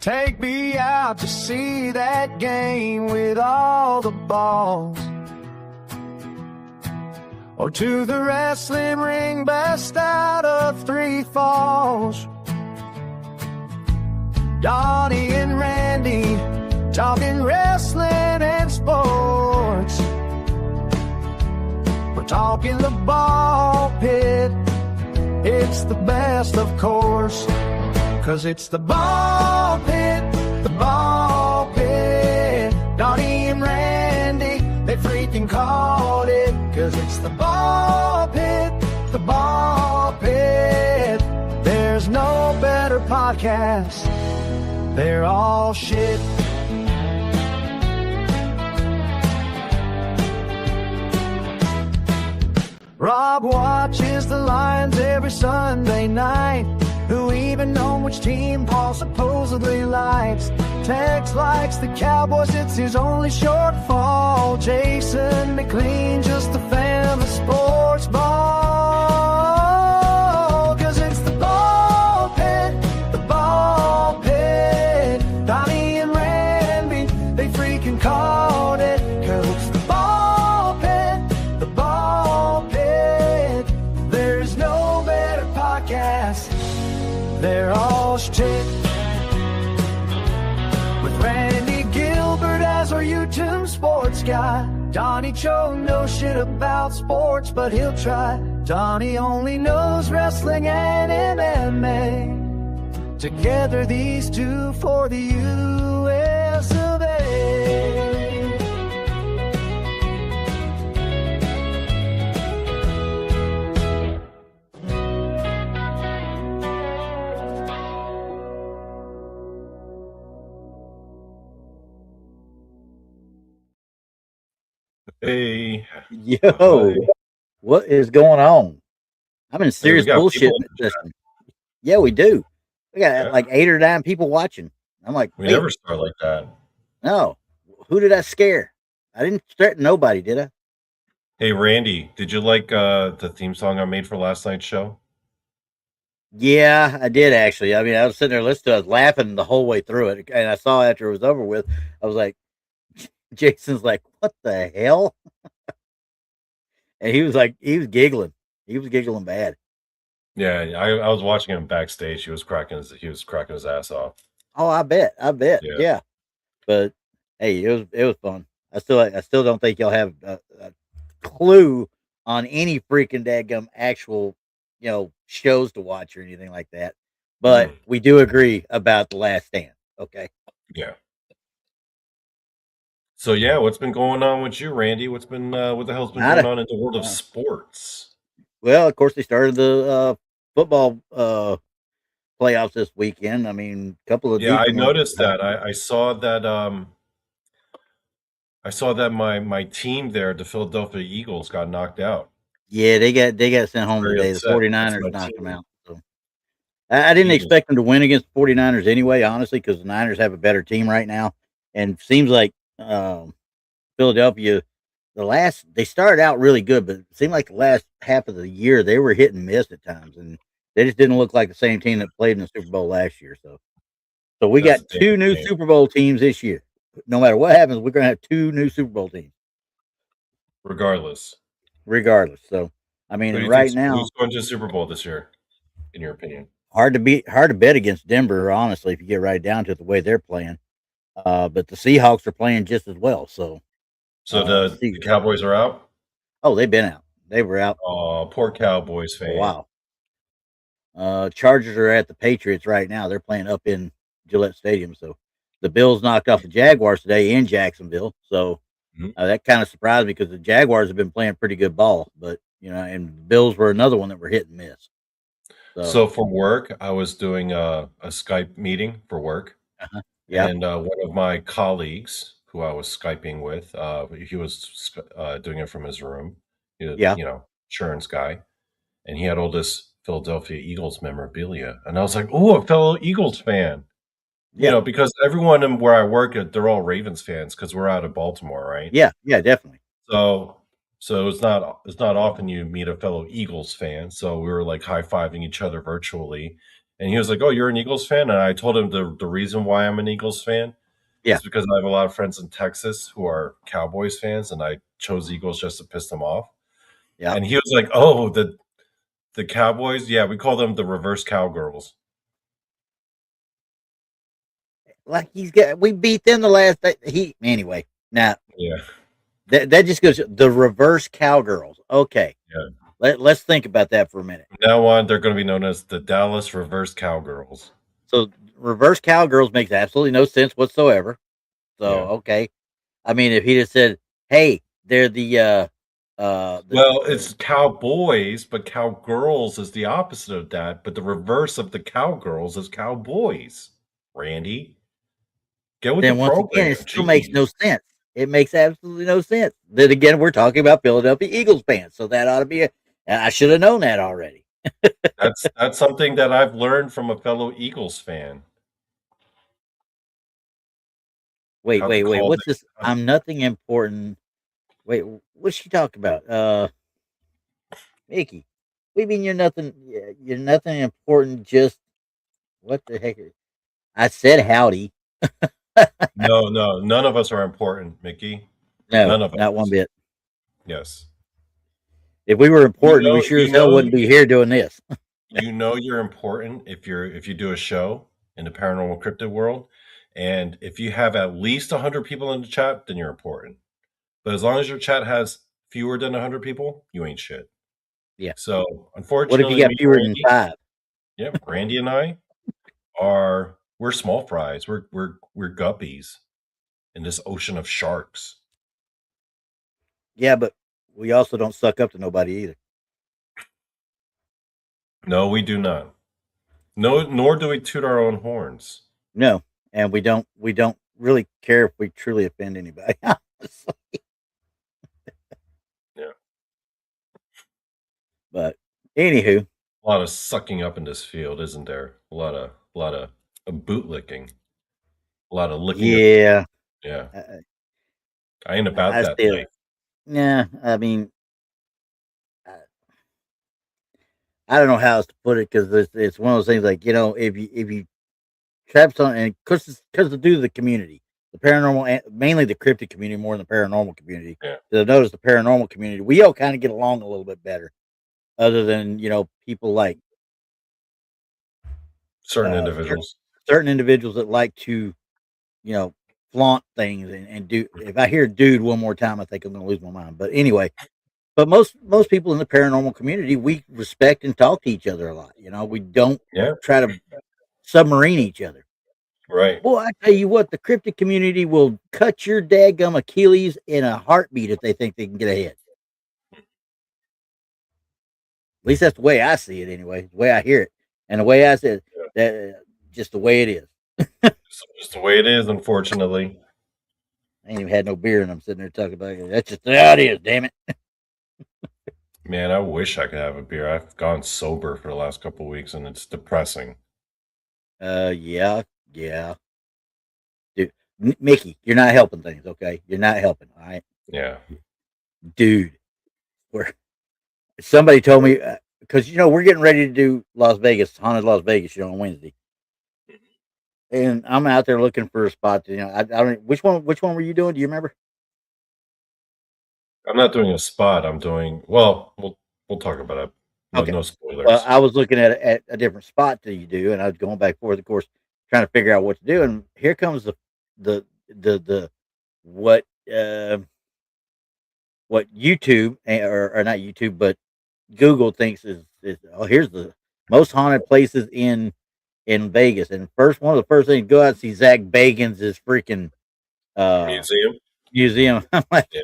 Take me out to see that game with all the balls, or to the wrestling ring best out of three falls. Donny and Randy talking wrestling and sports. We're talking the ball pit. It's the best, of course, 'cause it's the ball pit, the ball pit. Donny and Randy, they freaking called it, 'cause it's the ball pit, the ball pit. There's no better podcast. They're all shit. Rob watches the Lions every Sunday night. Who even know which team Paul supposedly likes? Tex likes the Cowboys, it's his only shortfall. Jason McLean, just a fan of sports ball. 'Cause it's the ball pit, the ball pit. Donny and Randy, they freaking called it. 'Cause it's the ball pit, the ball pit. There's no better podcast. They're all shit. With Randy Gilbert as our YouTube sports guy. Donny Cho knows shit about sports, but he'll try. Donny only knows wrestling and MMA. Together these two for the US of A. Hey. Yo, what is going on? I'm in serious bullshit. Yeah, we do. We got like 8 or 9 people watching. I'm like, we never start like that. No. Who did I scare? I didn't threaten nobody, did I? Hey, Randy, did you like the theme song I made for last night's show? Yeah, I did actually. I mean, I was sitting there listening to it, I was laughing the whole way through it. And I saw after it was over with, I was like, Jason's like, what the hell? And he was giggling. He was giggling bad. Yeah, I was watching him backstage. He was cracking his ass off. Oh, I bet. Yeah. But hey, it was fun. I still don't think y'all have a clue on any freaking dadgum actual, shows to watch or anything like that. But we do agree about The Last Stand. Okay. Yeah. So yeah, what's been going on with you, Randy? What the hell's been going on in the world of sports? Well, of course, they started the football playoffs this weekend. I mean, a couple of I noticed that. I saw that. I saw that my team there, the Philadelphia Eagles, got knocked out. Yeah, they got sent home today. The 49ers knocked them out. So I didn't expect them to win against the 49ers anyway, honestly, because the Niners have a better team right now, and seems like Philadelphia, they started out really good, but it seemed like the last half of the year they were hit and miss at times, and they just didn't look like the same team that played in the Super Bowl last year. So we got 2 new Super Bowl teams this year. No matter what happens, we're gonna have 2 new Super Bowl teams. Regardless. So I mean, right now, who's going to the Super Bowl this year, in your opinion? Hard to bet against Denver, honestly, if you get right down to it, the way they're playing. But the Seahawks are playing just as well. So the Cowboys are out? Oh, they've been out. They were out. Oh, poor Cowboys fan. Wow. Chargers are at the Patriots right now. They're playing up in Gillette Stadium. So the Bills knocked off the Jaguars today in Jacksonville. So that kind of surprised me because the Jaguars have been playing pretty good ball. But, and the Bills were another one that were hit and miss. So for work, I was doing a Skype meeting for work. Yeah. And one of my colleagues who I was Skyping with, he was doing it from his room. Insurance guy. And he had all this Philadelphia Eagles memorabilia. And I was like, oh, a fellow Eagles fan. Because everyone where I work, they're all Ravens fans because we're out of Baltimore, right? Yeah, definitely. So So it's not often you meet a fellow Eagles fan. So we were like high-fiving each other virtually. And he was like, "Oh, you're an Eagles fan?" And I told him the reason why I'm an Eagles fan is because I have a lot of friends in Texas who are Cowboys fans, and I chose Eagles just to piss them off. Yeah. And he was like, "Oh, the Cowboys? Yeah, we call them the reverse cowgirls." Like we beat them the last anyway. Now, yeah, that just goes the reverse cowgirls. Okay, yeah. Let's think about that for a minute. From now on, they're going to be known as the Dallas Reverse Cowgirls. So reverse cowgirls makes absolutely no sense whatsoever. So okay, I mean, if he just said, "Hey, they're well, it's cowboys, but cowgirls is the opposite of that. But the reverse of the cowgirls is cowboys. Randy, get with the program. Again, it still makes no sense. It makes absolutely no sense. Then again, we're talking about Philadelphia Eagles fans, so that ought to be. I should have known that already. that's something that I've learned from a fellow Eagles fan. Wait. What's this? I'm nothing important. Wait, what's she talking about? Mickey, what do you mean you're nothing? You're nothing important. Just what the heck? I said howdy. No, none of us are important, Mickey. No, none of us. Not one bit. Yes. If we were important, we sure as hell wouldn't be here doing this. You know you're important if you do a show in the paranormal cryptid world, and if you have at least 100 people in the chat, then you're important. But as long as your chat has fewer than 100 people, you ain't shit. Yeah. So unfortunately, what if you got fewer than 5? Yeah, Randy and I we're small fries. We're guppies in this ocean of sharks. Yeah, but we also don't suck up to nobody either. No, we do not. No, nor do we toot our own horns. No, and we don't really care if we truly offend anybody. Yeah. But anywho, a lot of sucking up in this field, isn't there? A lot of bootlicking, a lot of licking. Yeah, yeah. I ain't about that life. Yeah, I mean, I don't know how else to put it because it's one of those things like if you trap something, and because due to the community, the paranormal, mainly the cryptid community more than the paranormal community. Yeah. I've noticed the paranormal community, we all kind of get along a little bit better, other than people like certain individuals that like to flaunt things and do. If I hear "dude" one more time, I think I'm going to lose my mind. But anyway. But most people in the paranormal community, we respect and talk to each other a lot. We don't try to submarine each other. Right. Boy, I tell you what, the cryptid community will cut your daggum Achilles in a heartbeat if they think they can get ahead. At least that's the way I see it anyway, the way I hear it. And the way I said that just the way it is. Just the way it is, unfortunately. I ain't even had no beer and I'm sitting there talking about it. That's just how it is, damn it. Man, I wish I could have a beer. I've gone sober for the last couple of weeks, and it's depressing. Yeah. Dude, Mickey, you're not helping things, okay? You're not helping, all right? Yeah. Dude, somebody told me, because, we're getting ready to do Haunted Las Vegas, on Wednesday. And I'm out there looking for a spot. I don't. Which one were you doing? Do you remember? I'm not doing a spot. I'm doing. Well, we'll talk about it. No, okay. No spoilers. Well, I was looking at a different spot that you do, and I was going back and forth, of course, trying to figure out what to do. And here comes the what YouTube or not YouTube, but Google thinks is here's the most haunted places in Vegas. And one of the first things, go out and see Zach Bagans' freaking museum. I'm like, yeah.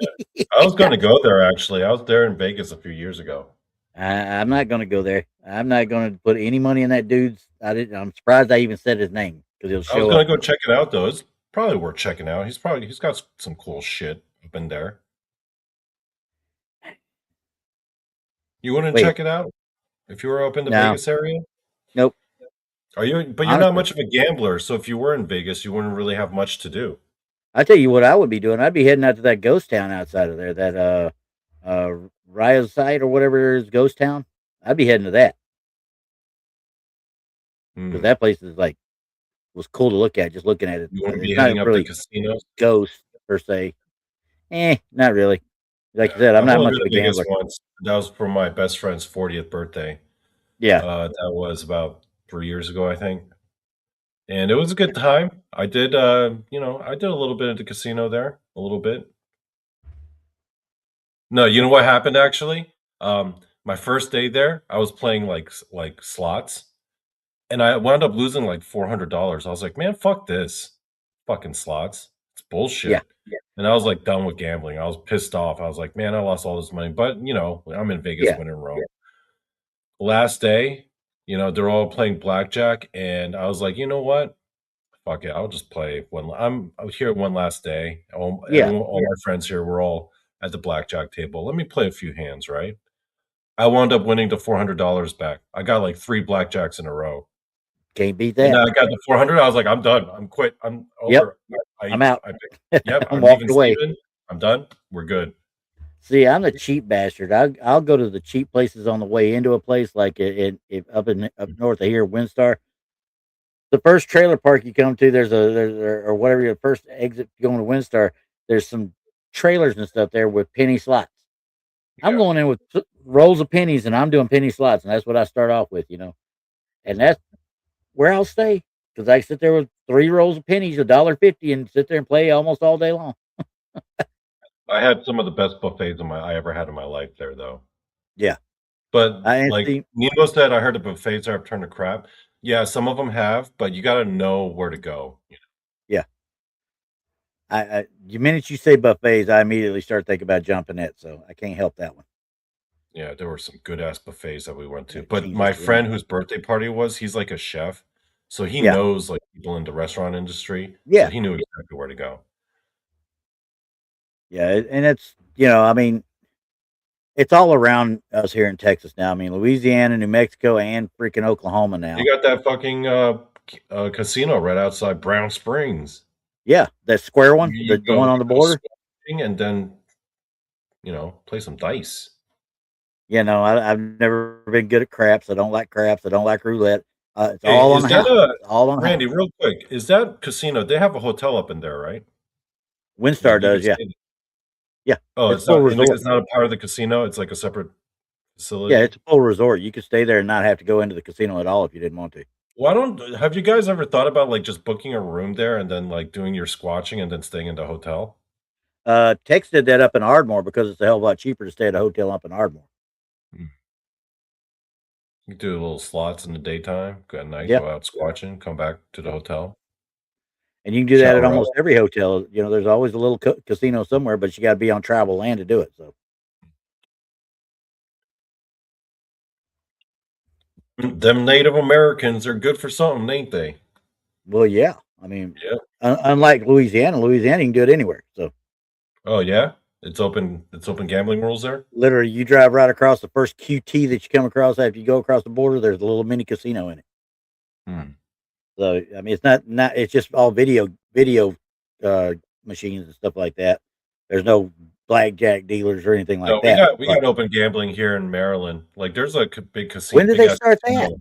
I was going to go there, actually. I was there in Vegas a few years ago. I'm not going to go there. I'm not going to put any money in that dude's. I'm surprised I even said his name because he'll show up. I was going to go check it out, though. It's probably worth checking out. He's got some cool shit up in there. You wouldn't check it out if you were up in the Vegas area? Nope. But you're not much of a gambler, so if you were in Vegas, you wouldn't really have much to do. I tell you what I would be doing. I'd be heading out to that ghost town outside of there. That Raya's site or whatever it is, Ghost Town. I'd be heading to that because that place is like was cool to look at. Just looking at it, You want to be it's heading not up to really casinos? ghost per se. Not really. Like you said, I'm I've not only much been of a to Vegas gambler. once. That was for my best friend's 40th birthday. Yeah, that was about 3 years ago, I think, and it was a good time. I did, I did a little bit at the casino there, a little bit. No, you know what happened actually? My first day there, I was playing like slots, and I wound up losing like $400. I was like, man, fuck this, fucking slots, it's yeah, bullshit. And I was like done with gambling. I was pissed off. I was like, man, I lost all this money, but I'm in Vegas, yeah. when in Rome. Last day, they're all playing blackjack, and I was like, you know what? Fuck it, I'll just play one. I'm here one last day. Yeah. All my friends here, we're all at the blackjack table. Let me play a few hands, right? I wound up winning the $400 back. I got like 3 blackjacks in a row. Can't beat And that. I got the 400. I was like, I'm done. I'm quit. I'm over. Yep. I'm out. Yep. I'm I'm walking leaving away. Steven. I'm done. We're good. See, I'm the cheap bastard. I'll go to the cheap places on the way into a place like up north of here, Windstar. The first trailer park you come to, there's or whatever your first exit going to Windstar. There's some trailers and stuff there with penny slots. I'm going in with rolls of pennies and I'm doing penny slots, and that's what I start off with, and that's where I'll stay because I sit there with 3 rolls of pennies, $1.50, and sit there and play almost all day long. I had some of the best buffets I ever had in my life there, though. Yeah. But like Nemo said, I heard the buffets have turned to crap. Yeah, some of them have, but you got to know where to go. Yeah. The minute you say buffets, I immediately start thinking about jumping it, so I can't help that one. Yeah, there were some good ass buffets that we went to. But my friend whose birthday party he's like a chef, so he knows like people in the restaurant industry. Yeah, so he knew exactly where to go. Yeah, and it's I mean, it's all around us here in Texas now. I mean, Louisiana, New Mexico, and freaking Oklahoma now. You got that fucking casino right outside Brown Springs. Yeah, that square one, the one on the border. And then, play some dice. Yeah, no, I've never been good at craps. I don't like craps. I don't like roulette. It's all on the house. All on Randy, real quick, is that casino? They have a hotel up in there, right? Windstar does, yeah. Yeah. Oh, it's not a part of the casino. It's like a separate facility. Yeah, it's a full resort. You could stay there and not have to go into the casino at all if you didn't want to. Have you guys ever thought about like just booking a room there and then like doing your squatching and then staying in the hotel? Tex did that up in Ardmore because it's a hell of a lot cheaper to stay at a hotel up in Ardmore. You do little slots in the daytime, go at night, go out squatching, come back to the hotel. And you can do that at almost every hotel. There's always a little casino somewhere, but you got to be on travel land to do it. So, them Native Americans are good for something, ain't they? Well, yeah. I mean, unlike Louisiana you can do it anywhere. So, oh yeah, it's open gambling rules there. Literally, you drive right across the first QT that you come across after you go across the border. There's a little mini casino in it. So, I mean, it's not. It's just all video machines and stuff like that. There's no blackjack dealers or anything like that. We got open gambling here in Maryland. Like, there's a big casino. When did they start that?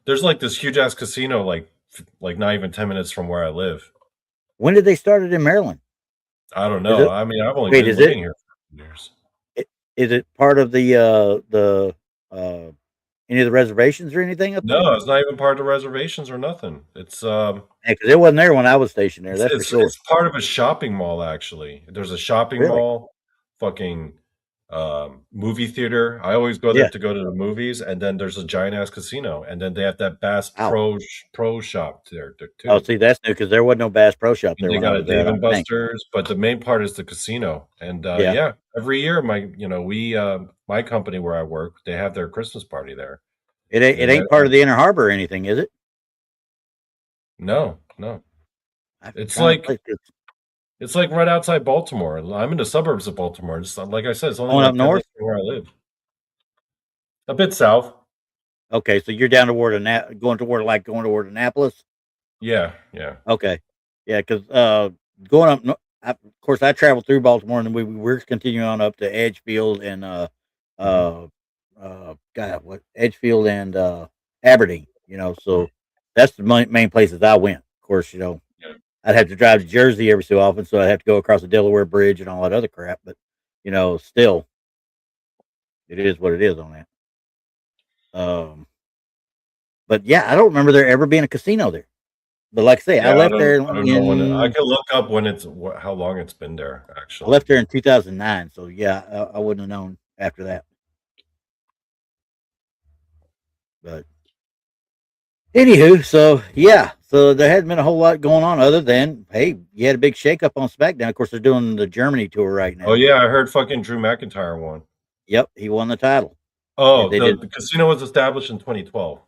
There's like this huge ass casino, like not even 10 minutes from where I live. When did they start it in Maryland? I don't know. I mean, I've only been living here for years. Is it part of the any of the reservations or anything up there? No, it's not even part of the reservations or nothing. It's because it wasn't there when I was stationed there. That's for sure. It's part of a shopping mall, actually. There's a shopping mall, fucking movie theater. I always go there to go to the movies, and then there's a giant ass casino, and then they have that Bass Pro shop there too. Oh, see, that's new because there was no Bass Pro shop there. They got a Dave and Buster's, but the main part is the casino. And every year, my company where I work, they have their Christmas party there. It ain't part of the Inner Harbor or anything, is it? No. It's like right outside Baltimore. I'm in the suburbs of Baltimore. It's like I said, it's only up north where I live. A bit south. Okay, so you're down toward going toward Annapolis. Yeah. Okay, yeah, because going up of course, I traveled through Baltimore, and we're continuing on up to Edgefield and Edgefield and Aberdeen. So that's the main places I went. Of course, I'd have to drive to Jersey every so often, so I'd have to go across the Delaware Bridge and all that other crap. But still, it is what it is on that. But yeah, I don't remember there ever being a casino there. But like I say, I left there. I don't know when I can look up when how long it's been there. Actually, I left there in 2009, so yeah, I wouldn't have known after that. But anywho, so there hadn't been a whole lot going on other than, hey, you had a big shakeup on SmackDown. Of course, they're doing the Germany tour right now. Oh yeah, I heard fucking Drew McIntyre won. Yep, he won the title. Oh, the casino was established in 2012.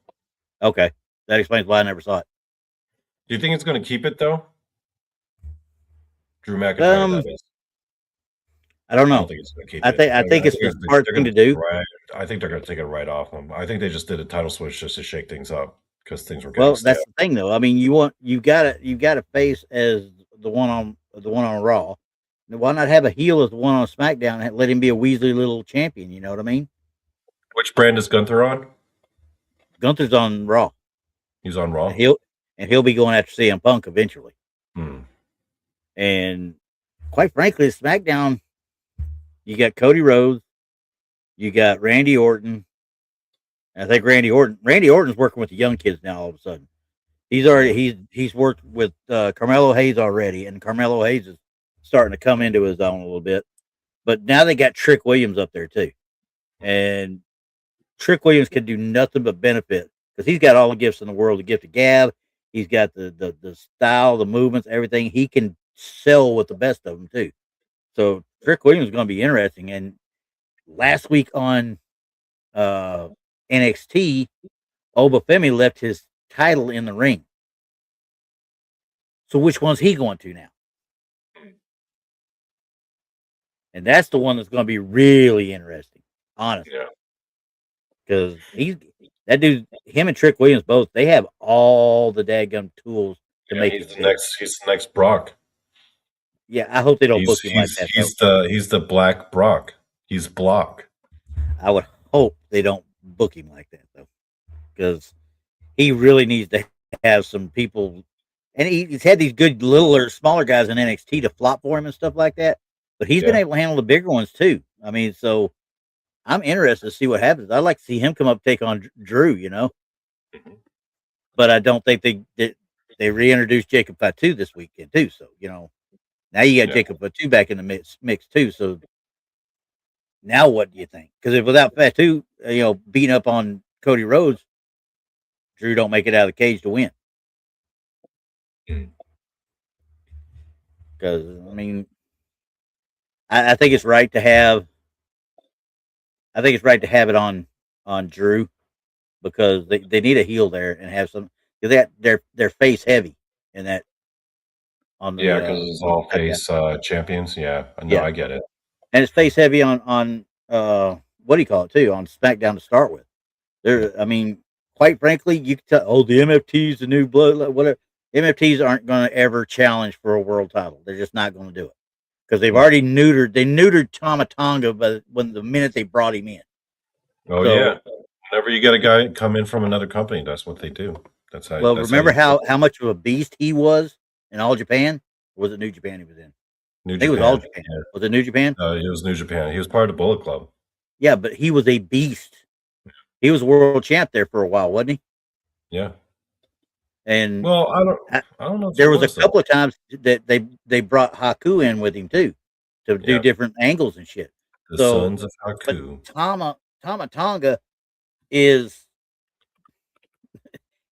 Okay, that explains why I never saw it. Do you think it's going to keep it though? Drew McIntyre, that is. I don't know. I don't think it's going to keep it. I think it's the smart thing to do. I think they're going to take it right off them. I think they just did a title switch just to shake things up because things were getting stale. That's the thing though. I mean, you got to face as the one on Raw. Why not have a heel as the one on SmackDown and let him be a Weasley little champion? You know what I mean? Which brand is Gunther on? Gunther's on Raw. He's on Raw. And he'll be going after CM Punk eventually. And quite frankly, SmackDown, you got Cody Rhodes, you got Randy Orton. I think Randy Orton's working with the young kids now. All of a sudden, he's worked with Carmelo Hayes already, and Carmelo Hayes is starting to come into his own a little bit. But now they got Trick Williams up there too, and Trick Williams can do nothing but benefit because he's got all the gifts in the world. The gift of gab, he's got the style, the movements, everything. He can sell with the best of them too. So Trick Williams is going to be interesting. And last week on NXT, Obafemi left his title in the ring. So which one's he going to now? And that's the one that's going to be really interesting, honestly. Yeah. Because him and Trick Williams both, they have all the dadgum tools to make it. He's the next Brock. Yeah, I hope they don't book him like that. He's the Black Brock. He's Block. I would hope they don't book him like that though, because he really needs to have some people. And he's had these good littler, smaller guys in NXT to flop for him and stuff like that. But he's been able to handle the bigger ones too. I mean, so I'm interested to see what happens. I'd like to see him come up and take on Drew, But I don't think they reintroduced Jacob Fatu this weekend too. So now you got Jacob Fatu back in the mix too. So now what do you think? Because without Fatu, beating up on Cody Rhodes, Drew don't make it out of the cage to win. Because I mean, I think it's right to have. I think it's right to have it on Drew because they need a heel there and have some because they're face heavy in that. On the, because it's all face champions. Yeah, I get it. And it's face heavy on what do you call it too on SmackDown to start with. I mean, quite frankly, you can tell. Oh, the MFT's the new blood. Whatever. MFTs aren't going to ever challenge for a world title. They're just not going to do it because they've already neutered Tama Tonga the minute they brought him in. Oh yeah. Whenever you get a guy come in from another company, that's what they do. That's how. Well, remember how much of a beast he was in All Japan? Or was it New Japan he was in? I think it was All Japan. Yeah. Was it New Japan? It was New Japan. He was part of the Bullet Club. Yeah, but he was a beast. He was world champ there for a while, wasn't he? Yeah. And well, I don't know. There was a couple of times that they brought Haku in with him too to do different angles and shit. The Sons of Haku. Tama Tonga is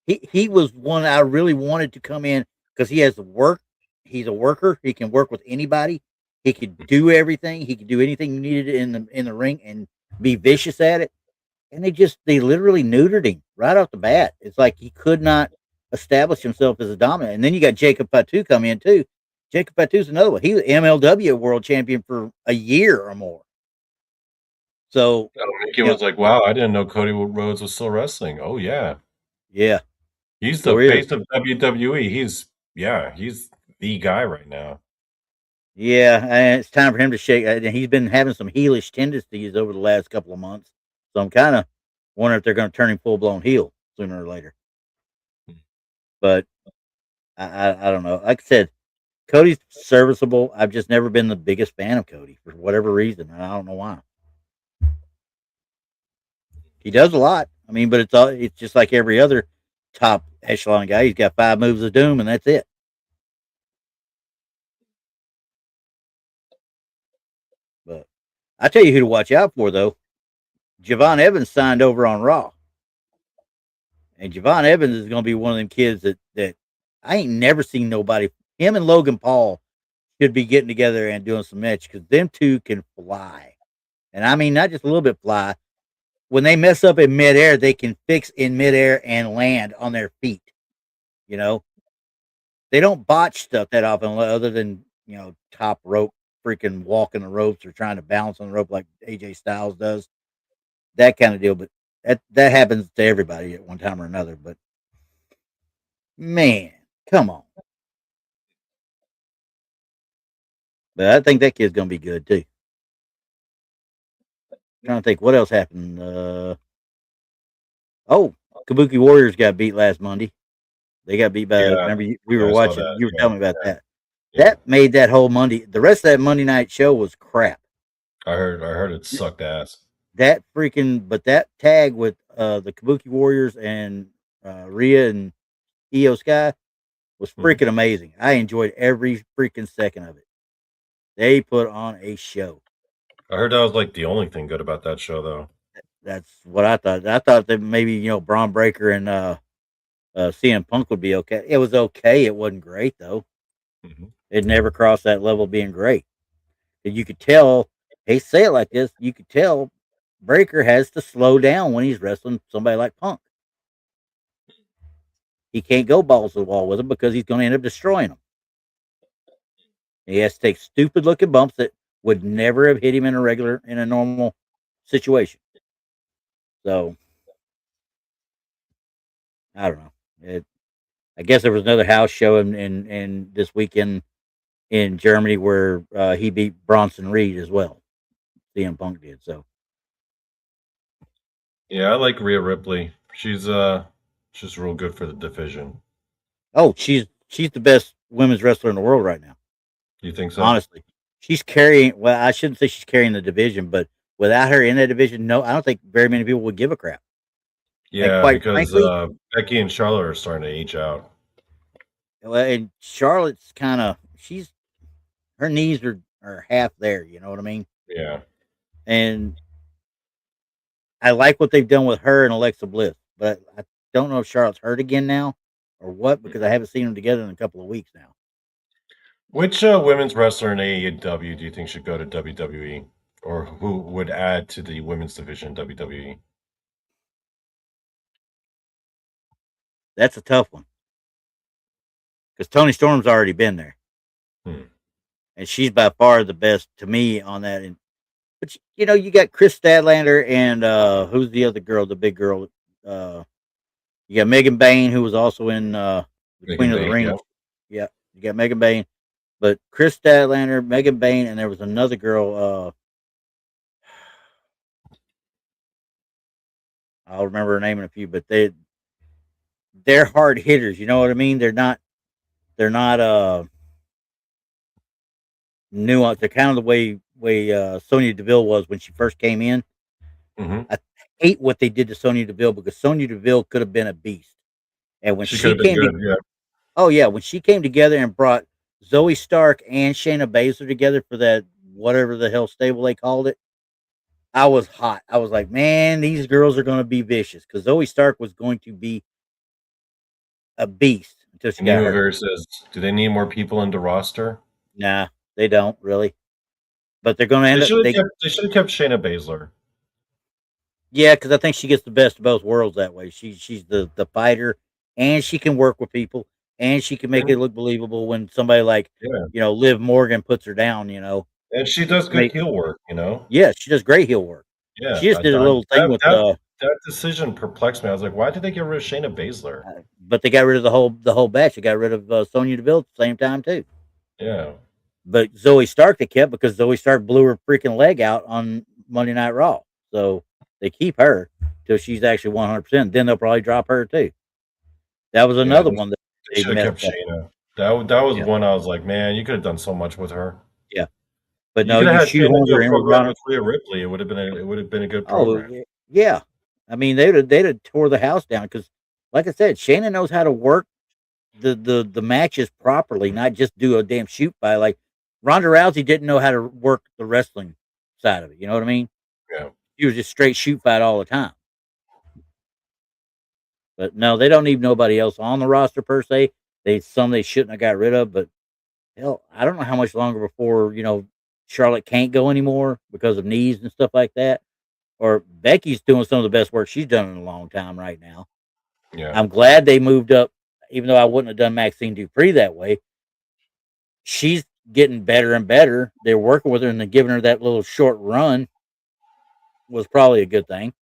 he was one I really wanted to come in because he has the work. He's a worker. He can work with anybody. He could do everything. He could do anything you needed in the ring and be vicious at it. And they literally neutered him right off the bat. It's like he could not establish himself as a dominant. And then you got Jacob Fatu come in too. Jacob Fatu's another one. He was MLW world champion for a year or more. So Mickey was like, wow, I didn't know Cody Rhodes was still wrestling. Oh yeah. Yeah. He's the face of WWE. He's the guy right now. Yeah, and it's time for him to shake. And he's been having some heelish tendencies over the last couple of months, so I'm kind of wondering if they're going to turn him full blown heel sooner or later. But I don't know. Like I said, Cody's serviceable. I've just never been the biggest fan of Cody for whatever reason. I don't know why. He does a lot. I mean, but it's just like every other top echelon guy. He's got 5 moves of doom, and that's it. But I tell you who to watch out for, though. Javon Evans signed over on Raw, and Javon Evans is going to be one of them kids that I ain't never seen nobody. Him and Logan Paul should be getting together and doing some match because them two can fly, and I mean not just a little bit fly. When they mess up in midair, they can fix in midair and land on their feet. You know, they don't botch stuff that often, other than top rope, freaking walking the ropes or trying to balance on the rope like AJ Styles does. That kind of deal, but that happens to everybody at one time or another. But man, come on. But I think that kid's gonna be good too. I'm trying to think what else happened. Kabuki Warriors got beat last Monday. They got beat by. Remember, we were watching. You were telling me about that. Yeah. That made that whole Monday. The rest of that Monday night show was crap. I heard it sucked ass. That tag with the Kabuki Warriors and Rhea and Io Sky was freaking amazing. I enjoyed every freaking second of it. They put on a show. I heard that was like the only thing good about that show, though. That's what I thought. I thought that maybe Braun Breaker and CM Punk would be okay. It was okay. It wasn't great though. It never crossed that level of being great. And you could tell. They say it like this. You could tell Breaker has to slow down when he's wrestling somebody like Punk. He can't go balls to the wall with him because he's going to end up destroying him. He has to take stupid looking bumps that would never have hit him in a normal situation. So I don't know. I guess there was another house show in this weekend in Germany where he beat Bronson Reed as well. CM Punk did. So yeah, I like Rhea Ripley. She's real good for the division. Oh, she's the best women's wrestler in the world right now. You think so? Honestly, she's carrying. Well, I shouldn't say she's carrying the division, but without her in that division, no, I don't think very many people would give a crap. Yeah, because frankly, Becky and Charlotte are starting to age out. Well, and Charlotte's kind of her knees are half there. You know what I mean? Yeah. And I like what they've done with her and Alexa Bliss, but I don't know if Charlotte's hurt again now or what because I haven't seen them together in a couple of weeks now. Which women's wrestler in AEW do you think should go to WWE, or who would add to the women's division in WWE? That's a tough one because Toni Storm's already been there, and she's by far the best to me on that. But you got Chris Statlander and who's the other girl, the big girl? You got Megan Bain, who was also in the Queen of the Ring. Yeah, you got Megan Bain, but Chris Statlander, Megan Bain, and there was another girl. I'll remember her name in a few, but they're hard hitters. You know what I mean? They're not nuanced. They're kind of the way Sonya Deville was when she first came in. I hate what they did to Sonya Deville because Sonya Deville could have been a beast. And when she came when she came together and brought Zoe Stark and Shayna Baszler together for that whatever the hell stable they called it, I was hot. I was like, man, these girls are going to be vicious because Zoe Stark was going to be a beast until she got hurt. Says, do they need more people in the roster? Nah, they don't really. But they're going to end up. They should have kept Shayna Baszler. Yeah, because I think she gets the best of both worlds that way. She's the fighter, and she can work with people, and she can make it look believable when somebody like Liv Morgan puts her down. And she does good heel work. Yeah, she does great heel work. Yeah, she just did a little thing with that decision perplexed me. I was like, why did they get rid of Shayna Baszler? But they got rid of the whole batch. They got rid of Sonya Deville at the same time too. Yeah. But Zoe Stark they kept because Zoe Stark blew her freaking leg out on Monday Night Raw. So they keep her till she's actually 100%. Then they'll probably drop her too. That was Yeah, another they one that they should have kept messed up. Shayna. That was Yeah. one I was like, man, you could have done so much with her. Yeah. But You no, could have you had Shayna shoehorned do her a in with program Ronda. with Rhea Ripley. It would have been a good Oh program. yeah. I mean they'd have tore the house down because, like I said, Shayna knows how to work the matches properly, not just do a damn shoot by. Like Ronda Rousey didn't know how to work the wrestling side of it. You know what I mean? Yeah. She was just straight shoot fight all the time. But no, they don't need nobody else on the roster per se. They shouldn't have got rid of, but hell, I don't know how much longer before Charlotte can't go anymore because of knees and stuff like that. Or Becky's doing some of the best work she's done in a long time right now. Yeah. I'm glad they moved up, even though I wouldn't have done Maxine Dupree that way. She's getting better and better. They're working with her and then giving her that little short run was probably a good thing.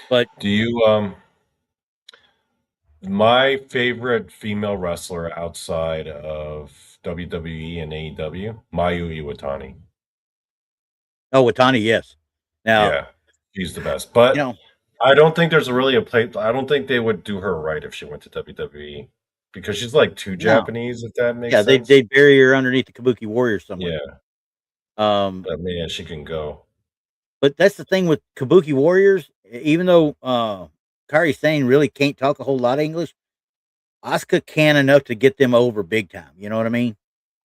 But do you my favorite female wrestler outside of WWE and AEW, Mayu Iwatani. oh, Watani, yes. Now, Yeah, she's the best. But I don't think there's really a place. I don't think they would do her right if she went to WWE because she's like too Japanese. If that makes sense. they bury her underneath the Kabuki Warriors somewhere. Yeah. But man, she can go. But that's the thing with Kabuki Warriors. Even though Kairi Sane really can't talk a whole lot of English, Asuka can enough to get them over big time. You know what I mean?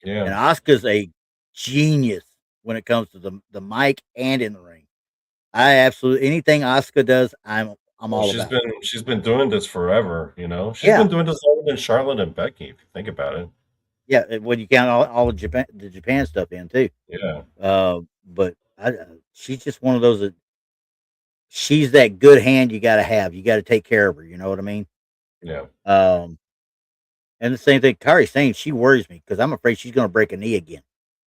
Yeah. And Asuka's a genius when it comes to the mic and in the ring. I absolutely anything Asuka does, I'm all about. She's been doing this forever. She's been doing this longer than Charlotte and Becky. If you think about it. Yeah, when you count all of the Japan stuff in too. Yeah. But she's just one of those that she's that good hand you got to have. You got to take care of her. You know what I mean? Yeah. And the same thing, Kairi Sane, she worries me because I'm afraid she's going to break a knee again.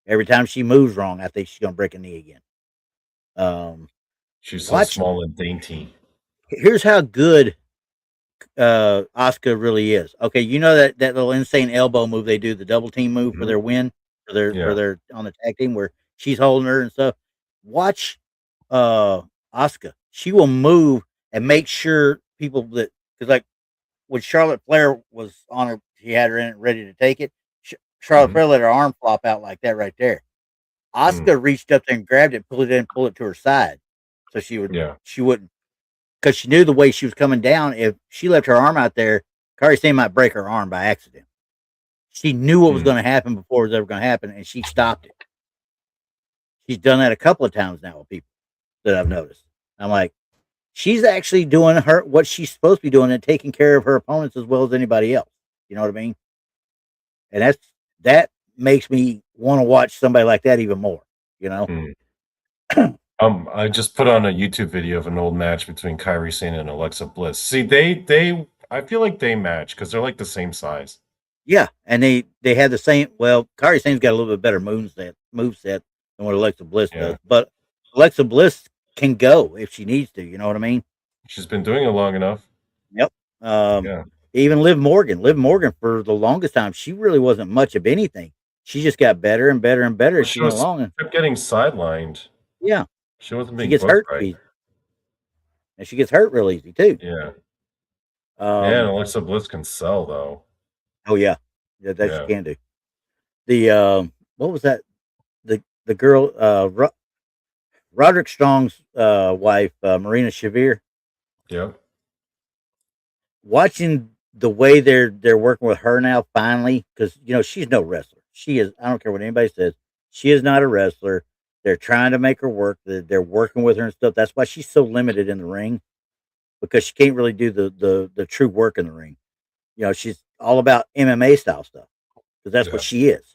Every time she moves wrong, I think she's going to break a knee again. She's so small and dainty. Here's how good Asuka really is. Okay, you know that little insane elbow move they do, the double team move for their win, for their on the tag team where she's holding her and stuff. Watch Asuka. She will move and make sure people that because like when Charlotte Flair was on her, she had her in it ready to take it. Charlotte Flair let her arm flop out like that right there. Asuka reached up there and grabbed it, pulled it to her side, so she wouldn't, because she knew the way she was coming down. If she left her arm out there, Kairi Sane might break her arm by accident. She knew what was going to happen before it was ever going to happen, and she stopped it. She's done that a couple of times now with people that I've noticed. I'm like, she's actually doing what she's supposed to be doing and taking care of her opponents as well as anybody else. You know what I mean? And that makes me want to watch somebody like that even more. I just put on a YouTube video of an old match between Kairi Sane and Alexa Bliss. See, I feel like they match because they're like the same size. Yeah, and they have the same. Well, Kairi Sane's got a little bit better move set than what Alexa Bliss does, but Alexa Bliss can go if she needs to. You know what I mean? She's been doing it long enough. Yep. Even Liv Morgan for the longest time, she really wasn't much of anything. She just got better and better and better as she went along. And kept getting sidelined. Yeah, she wasn't being. She gets hurt right. And she gets hurt real easy too. Yeah. And Alexa Bliss can sell though. Oh yeah, she can do. The what was that? The girl Roderick Strong's wife, Marina Shafir. Yeah. Watching the way they're working with her now, finally, because she's no wrestler. She is. I don't care what anybody says. She is not a wrestler. They're trying to make her work. They're working with her and stuff. That's why she's so limited in the ring, because she can't really do the true work in the ring. She's all about MMA style stuff because that's what she is.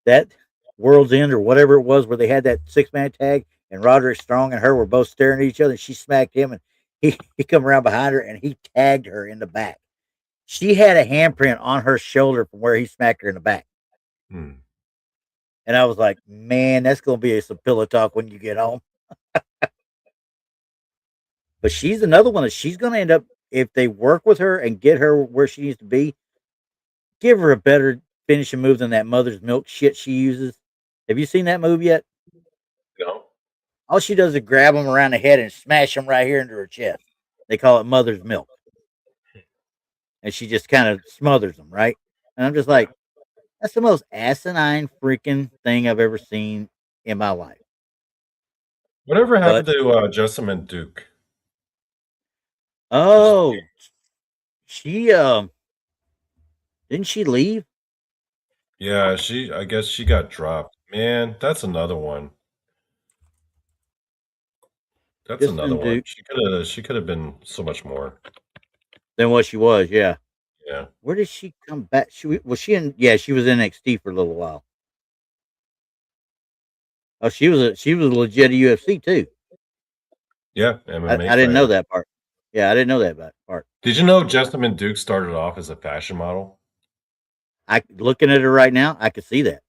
That World's End or whatever it was, where they had that 6-man tag, and Roderick Strong and her were both staring at each other, and she smacked him, and he come around behind her and he tagged her in the back. She had a handprint on her shoulder from where he smacked her in the back. And I was like, man, that's going to be some pillow talk when you get home. But she's another one that she's going to end up, if they work with her and get her where she needs to be, give her a better finishing move than that mother's milk shit she uses. Have you seen that move yet? No. All she does is grab them around the head and smash them right here into her chest. They call it mother's milk. And she just kind of smothers them, right? And I'm just like, that's the most asinine freaking thing I've ever seen in my life. Whatever happened to Jessamine Duke? Oh, she didn't she leave? Yeah, I guess she got dropped. Man, that's another one. That's another one. She could have been so much more than what she was. Yeah. Yeah. Where did she come back? She was in NXT for a little while. Oh, she was legit UFC too. Yeah, MMA. I didn't know that part. Yeah, I didn't know that part. Did you know Jessamine Duke started off as a fashion model? Looking at her right now, I could see that.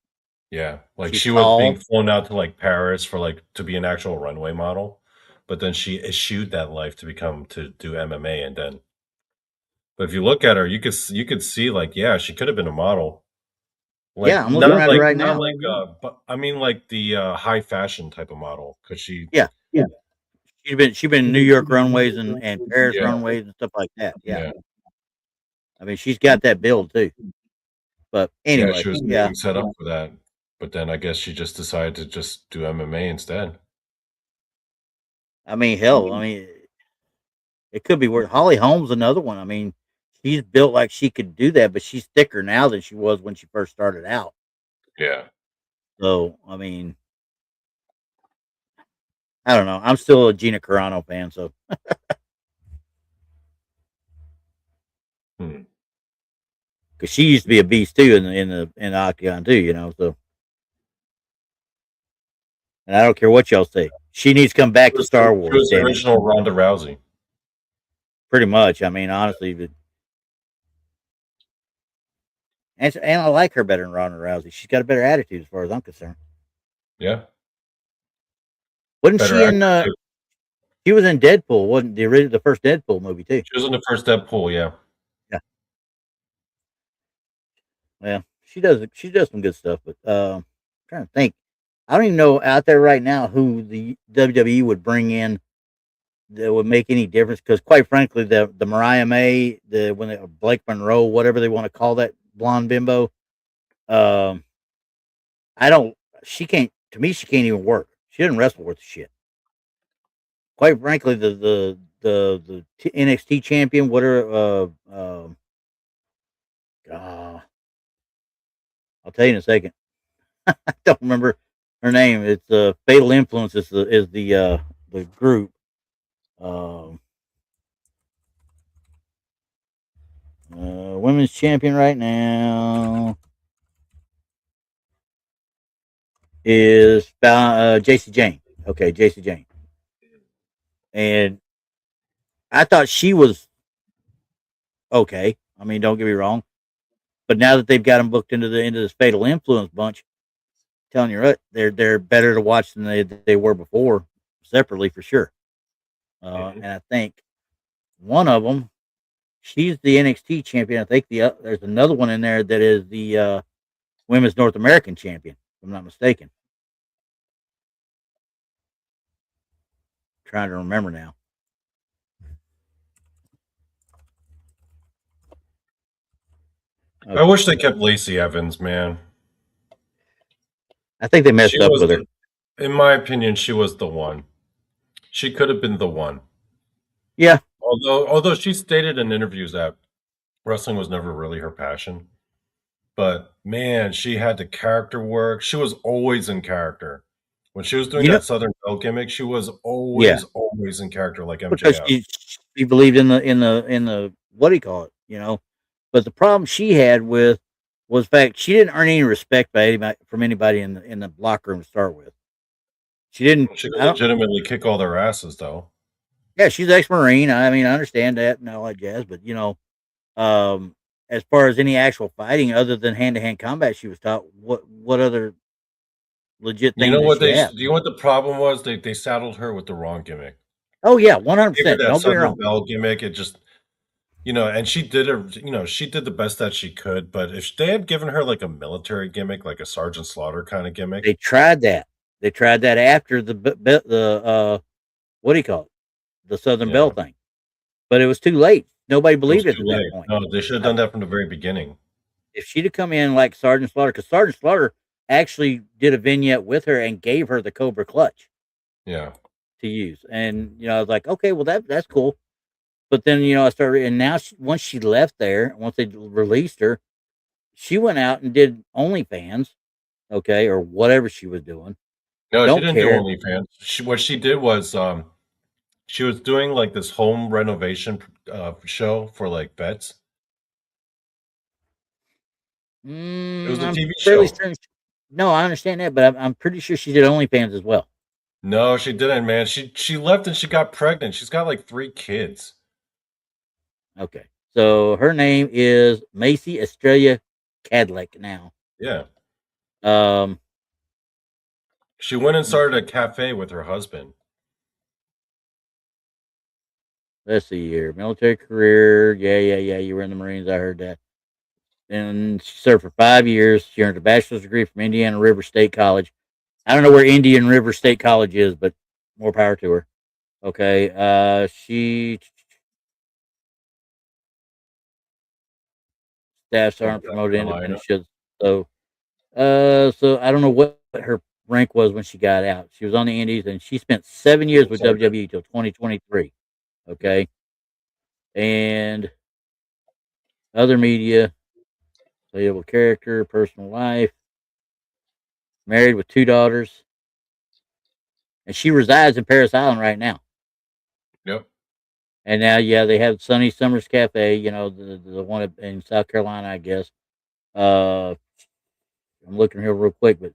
Yeah, like she was being flown out to like Paris for to be an actual runway model, but then she eschewed that life to do MMA, and then. But if you look at her, you could see yeah, she could have been a model. Like, yeah, I'm looking at her right now. But I mean, like the high fashion type of model, because she. Yeah. She's been New York runways and Paris runways and stuff like that. Yeah. I mean, she's got that build too. But anyway, she was being set up for that. But then I guess she just decided to just do MMA instead. I mean, hell, it could be worse. Holly Holm's another one. I mean, she's built like she could do that, but she's thicker now than she was when she first started out. Yeah. So, I mean, I don't know. I'm still a Gina Carano fan, so. Because she used to be a beast too in the octagon too, so. And I don't care what y'all say. She needs to come back to Star Wars. She was the original Ronda Rousey. Pretty much. I mean, honestly, but and I like her better than Ronda Rousey. She's got a better attitude as far as I'm concerned. Yeah. Wasn't she in? She was in Deadpool. Wasn't the first Deadpool movie too? She was in the first Deadpool. Yeah. Yeah. Well, she does some good stuff, but I'm trying to think. I don't even know out there right now who the WWE would bring in that would make any difference. Because quite frankly, the Mariah May, Blake Monroe, whatever they want to call that blonde bimbo, she can't even work. She doesn't wrestle worth shit. Quite frankly, the NXT champion, whatever, I'll tell you in a second. I don't remember her name. It's Fatal Influence is the group. Women's champion right now is JC Jane. Okay, JC Jane. And I thought she was okay. I mean, don't get me wrong. But now that they've got them booked into this Fatal Influence bunch, I'm telling you what, they're better to watch than they were before, separately for sure. And I think one of them, she's the NXT champion. I think there's another one in there that is the Women's North American champion, if I'm not mistaken. I'm trying to remember now. I wish they kept Lacey Evans, man. I think they messed up with her. In my opinion, she was the one. She could have been the one. Yeah. Although she stated in interviews that wrestling was never really her passion. But man, she had the character work. She was always in character. When she was doing that Southern Belle gimmick, she was always in character, like MJF. Because she believed in the what do you call it, But the problem she had was the fact she didn't earn any respect from anybody in the locker room to start with. She didn't. She could legitimately kick all their asses, though. Yeah, she's ex-Marine. I mean, I understand that and all that jazz, but as far as any actual fighting other than hand-to-hand combat, she was taught what other legit thing. Do you know what the problem was? They saddled her with the wrong gimmick. Oh yeah, 100%. That Southern Belle gimmick, it just, and she did she did the best that she could. But if they had given her like a military gimmick, like a Sergeant Slaughter kind of gimmick, they tried that. They tried that after the what do you call it? The Southern Belle thing, but it was too late. Nobody believed it at that point. No, they should have done that from the very beginning. If she'd have come in like Sergeant Slaughter, because Sergeant Slaughter actually did a vignette with her and gave her the Cobra clutch. Yeah. To use, and I was like, okay, well that's cool. But then I started, and now once she left there, once they released her, she went out and did OnlyFans, okay, or whatever she was doing. No, she didn't do OnlyFans. What she did was she was doing like this home renovation show for like vets. It was a TV show. No, I understand that, but I'm pretty sure she did OnlyFans as well. No, she didn't, man. She left and she got pregnant. She's got like 3 kids. Okay, so her name is Macy Estrella Cadlick now. Yeah. She went and started a cafe with her husband. Let's see here. Military career. Yeah. You were in the Marines. I heard that. And she served for 5 years. She earned a bachelor's degree from Indiana River State College. I don't know where Indian River State College is, but more power to her. Okay. She staffs aren't promoted independent shifts. So I don't know what her rank was when she got out. She was on the Indies, and she spent 7 years with WWE till 2023. Okay. And other media, playable character, personal life, married with 2 daughters, and she resides in Paris Island right now. Yep. And now, they have Sunny Summers Cafe, the one in South Carolina, I guess. I'm looking here real quick, but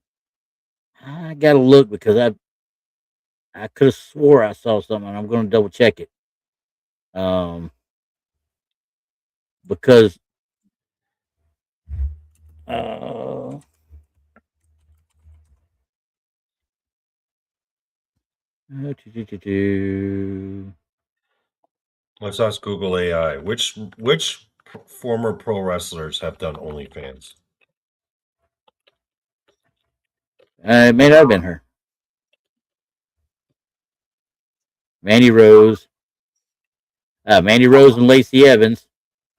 I gotta look because I could have swore I saw something, and I'm going to double check it. Because let's ask Google AI. Which former pro wrestlers have done OnlyFans? It may not have been her. Mandy Rose and Lacey Evans.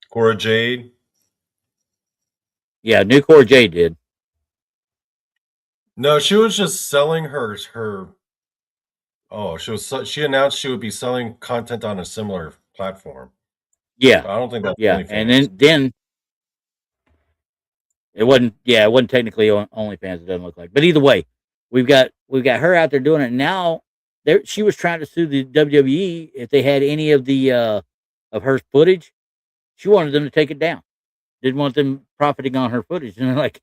Cora Jade. Yeah, New Cora Jade did. No, she was just selling her. Oh, she announced she would be selling content on a similar platform. Yeah, I don't think that's OnlyFans. And then it wasn't. Yeah, it wasn't technically OnlyFans. It doesn't look like. But either way, we've got her out there doing it now. She was trying to sue the WWE if they had any of the of her footage. She wanted them to take it down. Didn't want them profiting on her footage. And they're like,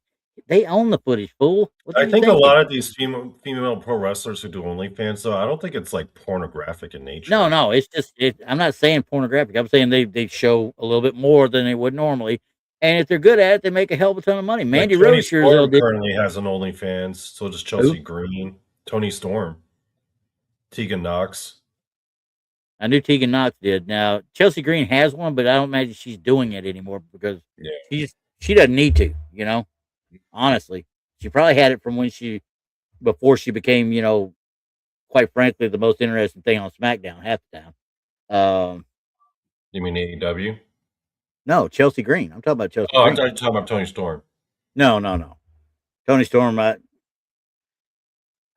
they own the footage, fool. I think a lot of these female pro wrestlers who do OnlyFans, though, I don't think it's like pornographic in nature. No, it's just I'm not saying pornographic. I'm saying they show a little bit more than they would normally. And if they're good at it, they make a hell of a ton of money. Mandy Rose currently has an OnlyFans. So does Chelsea Green, Tony Storm, Tegan Knox. I knew Tegan Knox did. Now Chelsea Green has one, but I don't imagine she's doing it anymore because she doesn't need to. Honestly, she probably had it from before she became, quite frankly, the most interesting thing on SmackDown half the time. You mean AEW? No, Chelsea Green. I'm talking about Chelsea. Oh, Green. I'm talking about Tony Storm. No. Tony Storm.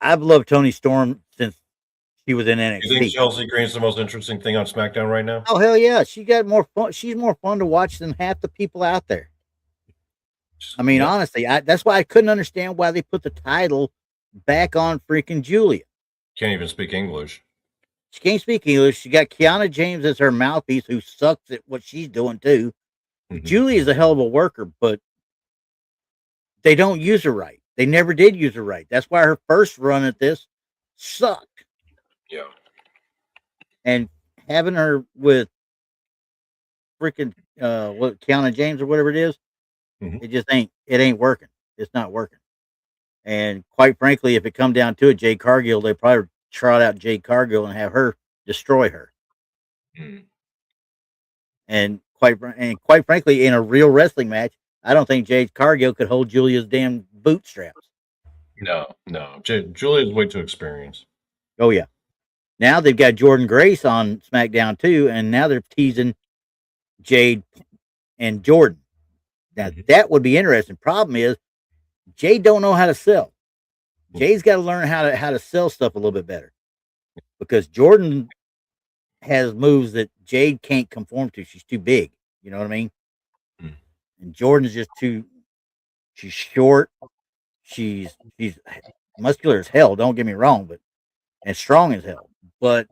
I've loved Tony Storm since she was in NXT. You think Chelsea Green's the most interesting thing on SmackDown right now? Oh hell yeah, she got more fun. She's more fun to watch than half the people out there. I mean, honestly, that's why I couldn't understand why they put the title back on freaking Julia. Can't even speak English. She can't speak English. She got Kiana James as her mouthpiece, who sucks at what she's doing too. Mm-hmm. Julie is a hell of a worker, but they don't use her right. They never did use her right. That's why her first run at this sucked. Yeah. And having her with freaking Kiana James or whatever it is, it ain't working. It's not working. And quite frankly, if it come down to it, Jade Cargill, they probably trot out Jade Cargill and have her destroy her. And quite frankly, in a real wrestling match, I don't think Jade Cargill could hold Julia's damn bootstraps. No. Julia's way too experienced. Oh yeah. Now they've got Jordan Grace on SmackDown too, and now they're teasing Jade and Jordan. Now that would be interesting. Problem is, Jade don't know how to sell. Jade's got to learn how to sell stuff a little bit better, because Jordan has moves that Jade can't conform to. She's too big. You know what I mean? And Jordan's just too. She's short. She's muscular as hell. Don't get me wrong, and strong as hell. But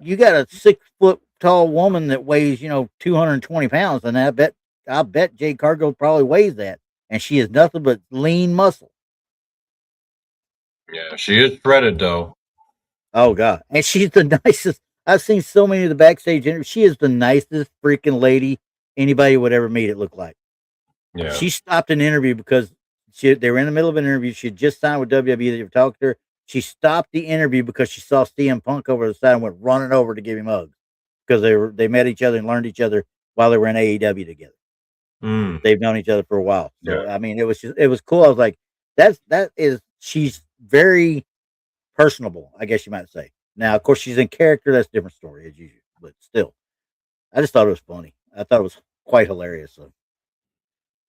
you got a 6 foot tall woman that weighs 220 pounds, and I bet Jade Cargill probably weighs that, and she is nothing but lean muscle. Yeah, she is shredded though. Oh god, and she's the nicest. I've seen so many of the backstage interviews. She is the nicest freaking lady anybody would ever meet. It looked like. Yeah. She stopped an interview because they were in the middle of an interview. She had just signed with WWE. They were talking to her. She stopped the interview because she saw CM Punk over the side and went running over to give him hugs, because they met each other and learned each other while they were in AEW together. They've known each other for a while. So yeah. I mean, it was cool. I was like, she's very personable, I guess you might say. Now, of course, she's in character. That's a different story as usual, but still, I just thought it was funny. I thought it was quite hilarious.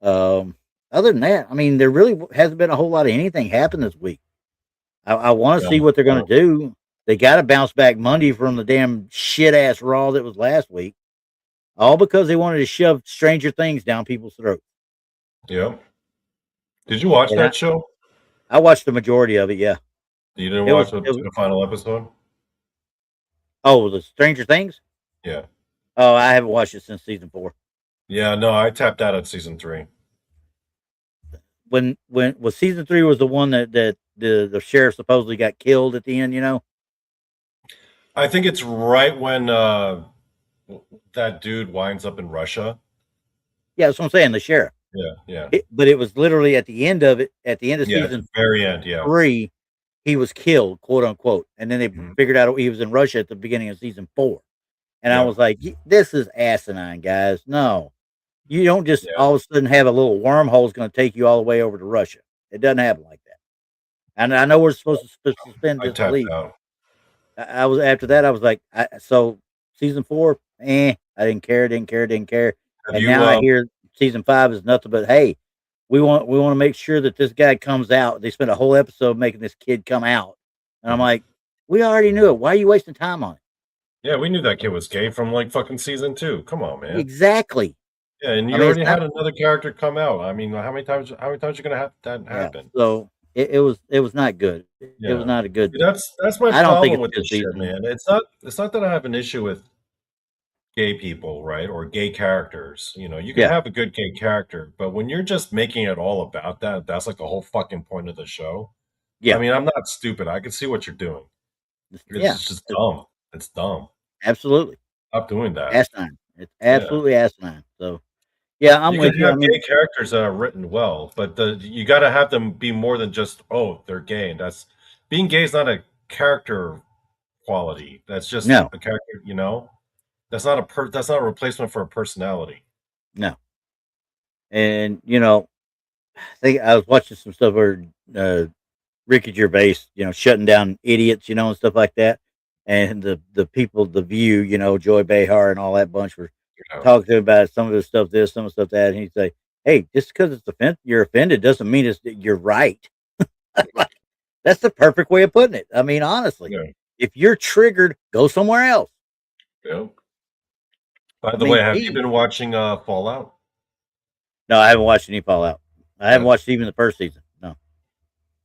So, other than that, I mean, there really hasn't been a whole lot of anything happen this week. I want to see what they're going to do. They got to bounce back Monday from the damn shit ass Raw that was last week, all because they wanted to shove Stranger Things down people's throats. Yeah. Did you watch that show? I watched the majority of it. Yeah. You didn't watch the final episode? Oh, the Stranger Things? Yeah. Oh, I haven't watched it since season 4. Yeah, no, I tapped out at season 3. When season 3 was the one that the sheriff supposedly got killed at the end, I think it's right when that dude winds up in Russia. Yeah, that's what I'm saying. The sheriff. Yeah. But it was literally at the end of it, at the end of season very end, 3, he was killed, quote unquote. And then they figured out he was in Russia at the beginning of season 4. And I was like, this is asinine, guys. No. You don't just all of a sudden have a little wormhole is going to take you all the way over to Russia. It doesn't happen like that. And I know we're supposed to suspend disbelief. I was after that. I was like, so season 4, I didn't care. And now I hear season 5 is nothing but, hey, we want to make sure that this guy comes out. They spent a whole episode making this kid come out, and I'm like, we already knew it. Why are you wasting time on it? Yeah, we knew that kid was gay from like fucking season 2. Come on, man. Exactly. Yeah, and you already had another character come out. I mean, how many times are you going to have that happen? So it was not good. It was not a good. That's my problem with this shit, man. It's not that I have an issue with gay people, right, or gay characters. You can have a good gay character, but when you're just making it all about that's like the whole fucking point of the show. Yeah, I mean, I'm not stupid. I can see what you're doing. It's just dumb. It's dumb. Absolutely. Stop doing that. Asinine. It's absolutely asinine. So, yeah, I'm with you. You can have gay characters that are written well, but you got to have them be more than just, they're gay. And being gay is not a character quality. That's just a character. That's not a replacement for a personality. No. And I think I was watching some stuff where Ricky Gervais, shutting down idiots, and stuff like that. And the people, The View, Joy Behar and all that bunch were talking to him about some of the stuff this, some of the stuff that, and he'd say, "Hey, just because you're offended doesn't mean you're right." That's the perfect way of putting it. I mean, honestly, if you're triggered, go somewhere else. Yeah. By the way, have you been watching Fallout? No, I haven't watched any Fallout. I haven't watched even the first season. No.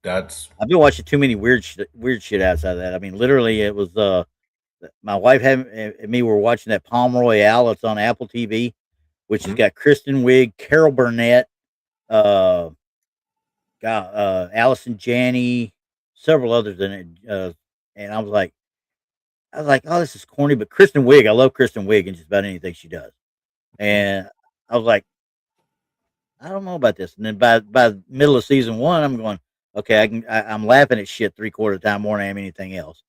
I've been watching too many weird shit outside of that. I mean, literally, it was my wife and me were watching that Palm Royale. It's on Apple TV, which has got Kristen Wiig, Carol Burnett, Allison Janney, several others in it. And I was like, oh, this is corny, but Kristen Wiig, I love Kristen Wiig in just about anything she does. And I was like, I don't know about this. And then by the middle of season 1, I'm going, okay, I'm laughing at shit 3/4 of the time more than I am anything else.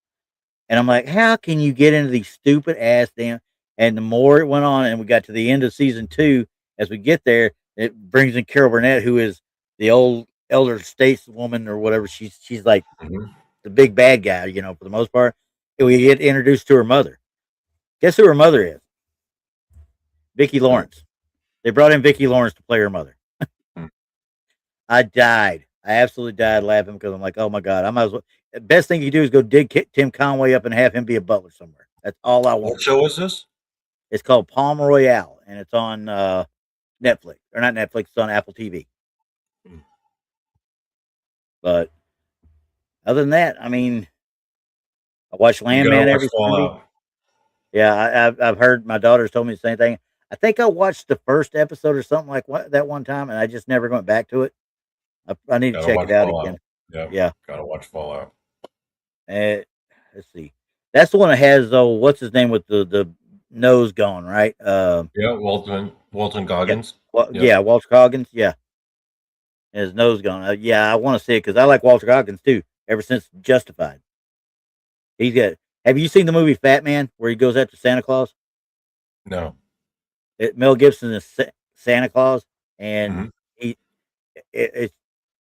And I'm like, how can you get into these stupid ass damn? And the more it went on, and we got to the end of season 2, as we get there, it brings in Carol Burnett, who is the old elder stateswoman or whatever. She's like the big bad guy, for the most part. And we get introduced to her mother. Guess who her mother is? Vicki Lawrence. They brought in Vicki Lawrence to play her mother. I died. I absolutely died laughing because I'm like, oh my God, I might as well. The best thing you do is go dig Tim Conway up and have him be a butler somewhere. That's all I want. What show is this? It's called Palm Royale, and it's on Netflix. Or not Netflix, it's on Apple TV. But other than that, I mean, I watch Landman every Sunday. Yeah, I've heard my daughter's told me the same thing. I think I watched the first episode or something like that one time, and I just never went back to it. I need to check it out again. Yeah, gotta watch Fallout. Let's see. That's the one that has what's his name with the nose gone, right? Walton Goggins. Yeah, Walter Goggins. Yeah, and his nose gone. Yeah, I want to see it because I like Walter Goggins too. Ever since Justified, he's got. Have you seen the movie Fat Man where he goes after Santa Claus? No. Mel Gibson is Santa Claus, and it's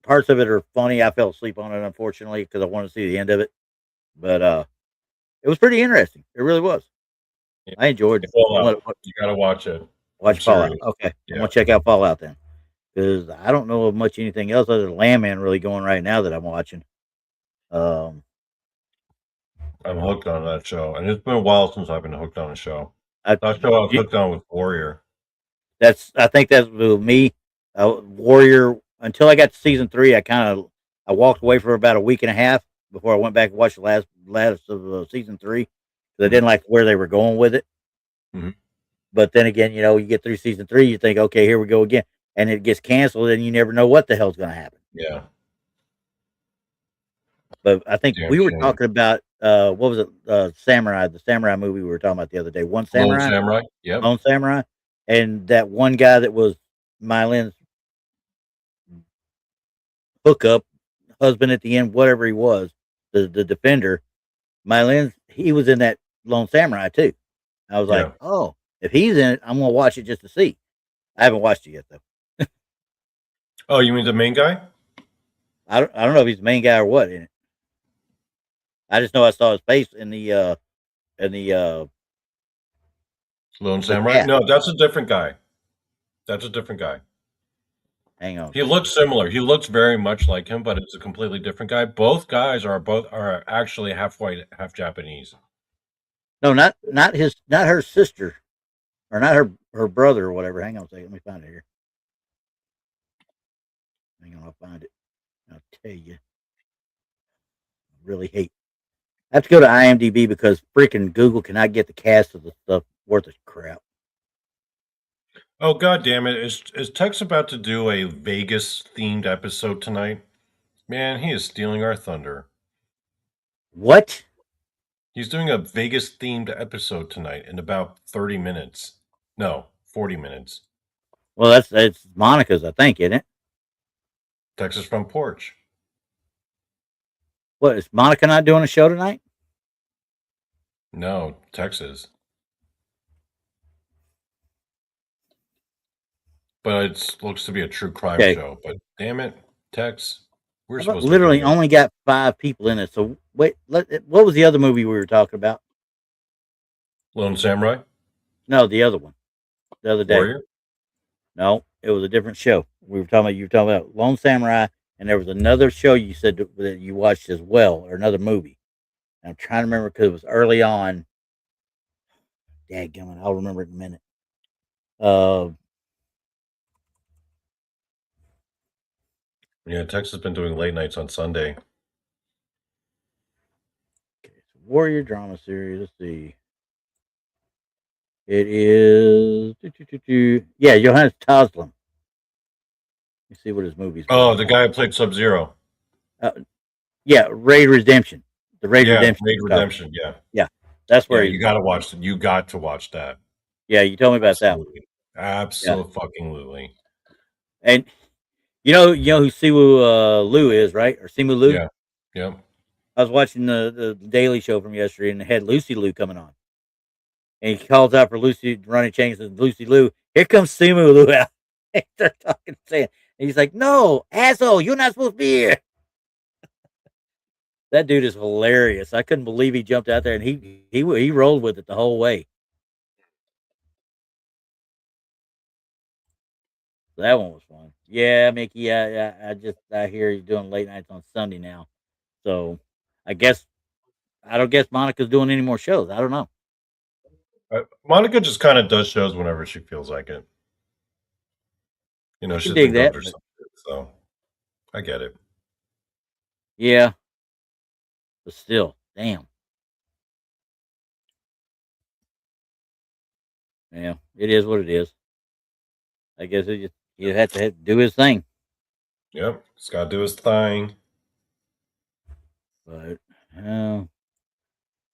parts of it are funny. I fell asleep on it unfortunately because I wanted to see the end of it, but it was pretty interesting. It really was. Yeah. I enjoyed it. You gotta watch it. Watch Fallout. Okay, yeah. I'm gonna check out Fallout then, because I don't know of much anything else other than Landman really going right now that I'm watching. I'm hooked on that show, and it's been a while since I've been hooked on a show. I was hooked on with Warrior. I think that's with me. Warrior. Until I got to season 3, I walked away for about a week and a half before I went back and watched the last of season 3 because I didn't like where they were going with it. But then again, you get through season 3, you think, okay, here we go again, and it gets canceled, and you never know what the hell's going to happen. Yeah. But I think we were talking about what was it? The Samurai movie we were talking about the other day. Lone Samurai. Yeah. Lone Samurai, and that one guy that was Mylin's hookup husband at the end, whatever he was, the defender. Mylin, he was in that Lone Samurai too. I was like, oh, if he's in it, I'm gonna watch it just to see. I haven't watched it yet though. Oh, you mean the main guy? I don't know if he's the main guy or what in it. I just know I saw his face in the Lone Samurai. Yeah. No, that's a different guy. Hang on. He looks similar. He looks very much like him, but it's a completely different guy. Both guys are actually half white, half Japanese. No, not her sister, or not her brother or whatever. Hang on a second. Let me find it here. Hang on, I'll find it. I'll tell you. I really hate. I have to go to IMDb because freaking Google cannot get the cast of the stuff worth of crap. Oh, God damn it. Is Tex about to do a Vegas-themed episode tonight? Man, he is stealing our thunder. What? He's doing a Vegas-themed episode tonight in about 30 minutes. No, 40 minutes. Well, it's Monica's, I think, isn't it? Texas Front Porch. What, is Monica not doing a show tonight? No, Texas. But it looks to be a true crime show. But damn it, Tex, we're supposed to literally only got 5 people in it. So wait, what was the other movie we were talking about? Lone Samurai? No, the other one. The other day. Warrior? No, it was a different show. You were talking about Lone Samurai, and there was another show you said that you watched as well, or another movie. And I'm trying to remember because it was early on. Dadgummit, I'll remember it in a minute. Yeah, Tex has been doing late nights on Sunday. Okay, so Warrior drama series. Let's see. It is Johannes Toslin. You see what his movie's. Oh, the guy who played Sub-Zero. Yeah, Raid Redemption. The Raid Redemption. Raid Redemption. Yeah, that's where you got to watch. You got to watch that. Yeah, you told me about that one. Absolutely. And you know who Simu Liu is, right? Or Simu Liu? Yeah. I was watching the Daily Show from yesterday, and it had Lucy Liu coming on. And he calls out for Lucy, Ronnie Chang says, Lucy Liu, here comes Simu Liu out. They're talking, saying, and he's like, no, asshole, you're not supposed to be here. That dude is hilarious. I couldn't believe he jumped out there, and he rolled with it the whole way. So that one was fun. Yeah, Mickey. I hear you're doing late nights on Sunday now, so I don't guess Monica's doing any more shows. I don't know. Monica just kind of does shows whenever she feels like it. You know, she's been going through something, so I get it. Yeah, but still, damn. Yeah, it is what it is. I guess you have to do his thing. Yep, he's got to do his thing. But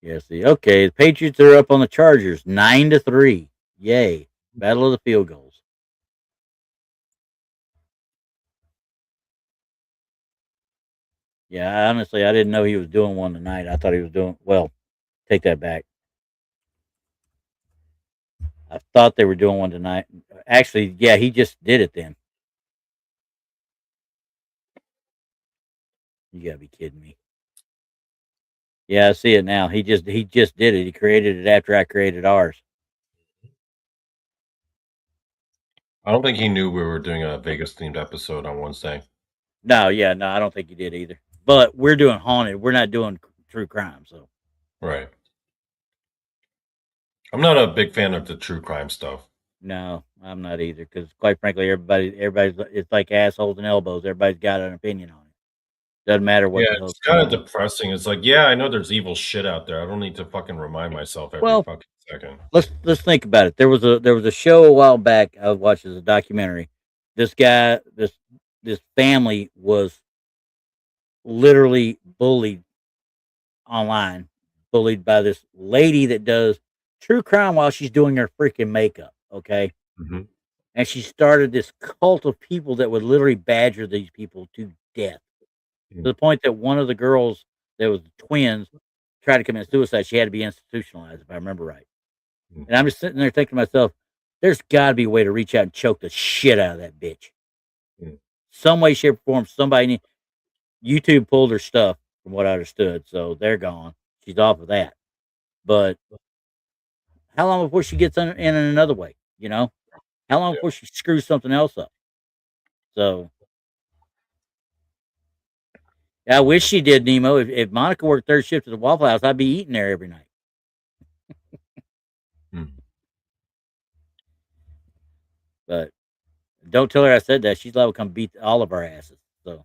yeah, see, okay, the Patriots are up on the Chargers 9-3. Yay! Battle of the field goals. Yeah, honestly, I didn't know he was doing one tonight. I thought he was doing well. Take that back. I thought they were doing one tonight. Actually, yeah, he just did it then. You gotta be kidding me. Yeah, I see it now. He just did it. He created it after I created ours. I don't think he knew we were doing a Vegas themed episode on Wednesday. No, I don't think he did either. But we're doing haunted. We're not doing true crime. So right. I'm not a big fan of the true crime stuff. No, I'm not either. Because quite frankly, everybody's it's like assholes and elbows. Everybody's got an opinion on it. Doesn't matter what. Yeah, it's kind of depressing. It's like, yeah, I know there's evil shit out there. I don't need to fucking remind myself every fucking second. Let's think about it. There was a show a while back I was watching, a documentary. This guy, this family was literally bullied online, bullied by this lady that does true crime while she's doing her freaking makeup. Okay. Mm-hmm. And she started this cult of people that would literally badger these people to death. To the point that one of the girls that was twins tried to commit suicide. She had to be institutionalized, if I remember right. And I'm just sitting there thinking to myself, there's got to be a way to reach out and choke the shit out of that bitch. Some way, shape, or form. Somebody, YouTube pulled her stuff, from what I understood. So they're gone. She's off of that. But how long before she gets in another way? You know, how long before she screws something else up? So. I wish she did, Nemo. If Monica worked third shift at the Waffle House, I'd be eating there every night. But don't tell her I said that. She's liable to come beat all of our asses. So.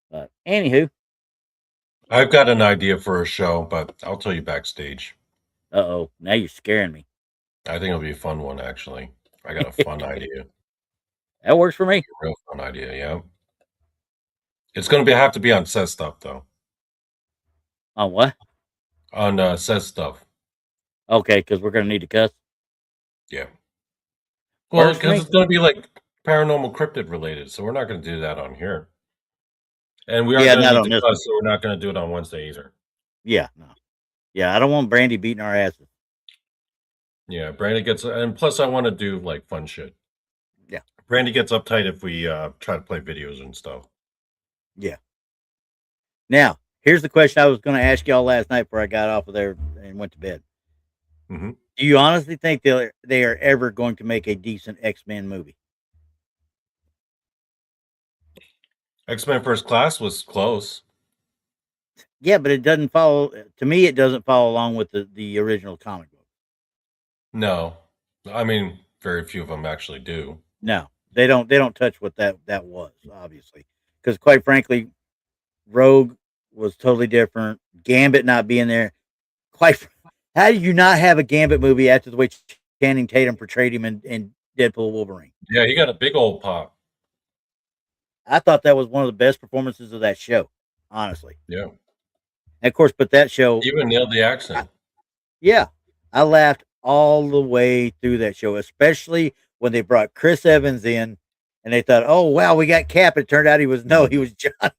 But anywho. I've got an idea for a show, but I'll tell you backstage. Uh-oh. Now you're scaring me. I think it'll be a fun one, actually. I got a fun idea. That works for me. A real fun idea, yeah. It's going to have to be on Says Stuff, though. On what? On Says Stuff. Okay, because we're going to need to cuss. Yeah. Well, because it's going to be like paranormal cryptid related, so we're not going to do that on here. And we are going to need to cuss, so we're not going to do it on Wednesday either. Yeah, no. Yeah, I don't want Brandy beating our asses. Yeah, Brandy gets, and plus I want to do like fun shit. Yeah. Brandy gets uptight if we try to play videos and stuff. Yeah. Now, here's the question I was going to ask y'all last night before I got off of there and went to bed. Mm-hmm. Do you honestly think they are ever going to make a decent X-Men movie? X-Men First Class was close. Yeah, but it doesn't follow. To me, it doesn't follow along with the original comic book. No, I mean, very few of them actually do. No, they don't. They don't touch what that was, obviously, because quite frankly, Rogue was totally different. Gambit not being there. How do you not have a Gambit movie after the way Channing Tatum portrayed him in Deadpool Wolverine? Yeah, he got a big old pop. I thought that was one of the best performances of that show, honestly. Yeah. And of course, but that show even nailed the accent. I laughed all the way through that show, especially when they brought Chris Evans in And they thought, oh wow, we got Cap. It turned out he was Johnny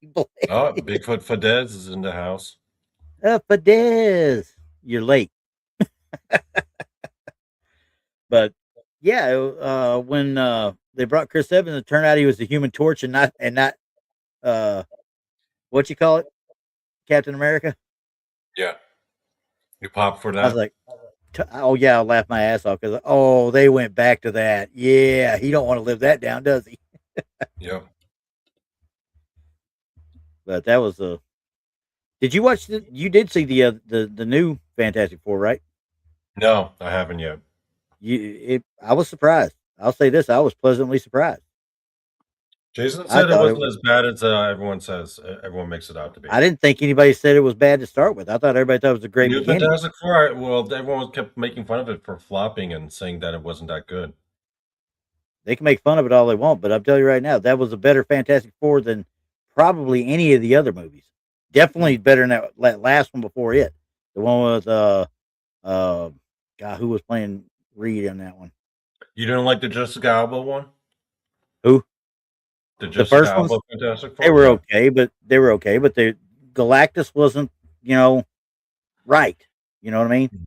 Blaze. Oh, Bigfoot Fadez is in the house. Fadez, you're late. But yeah, when they brought Chris Evans, it turned out he was the Human Torch and not what you call it, Captain America. Yeah, you pop for that. I was like, oh yeah, I'll laugh my ass off because they went back to that. Yeah, he don't want to live that down, does he? Yep. But that was a. Did you watch you did see the new Fantastic Four, right? No, I haven't yet. I was surprised. I'll say this: I was pleasantly surprised. Jason said it wasn't as bad as everyone says. Everyone makes it out to be. I didn't think anybody said it was bad to start with. I thought everybody thought it was a great beginning. Fantastic Four. Well, everyone kept making fun of it for flopping and saying that it wasn't that good. They can make fun of it all they want, but I'm telling you right now, that was a better Fantastic Four than probably any of the other movies. Definitely better than that last one before it. The one with God, who was playing Reed on that one? You didn't like the Jessica Alba one? Who? The first Alba Fantastic Four? They were okay, but the Galactus wasn't, right. You know what I mean?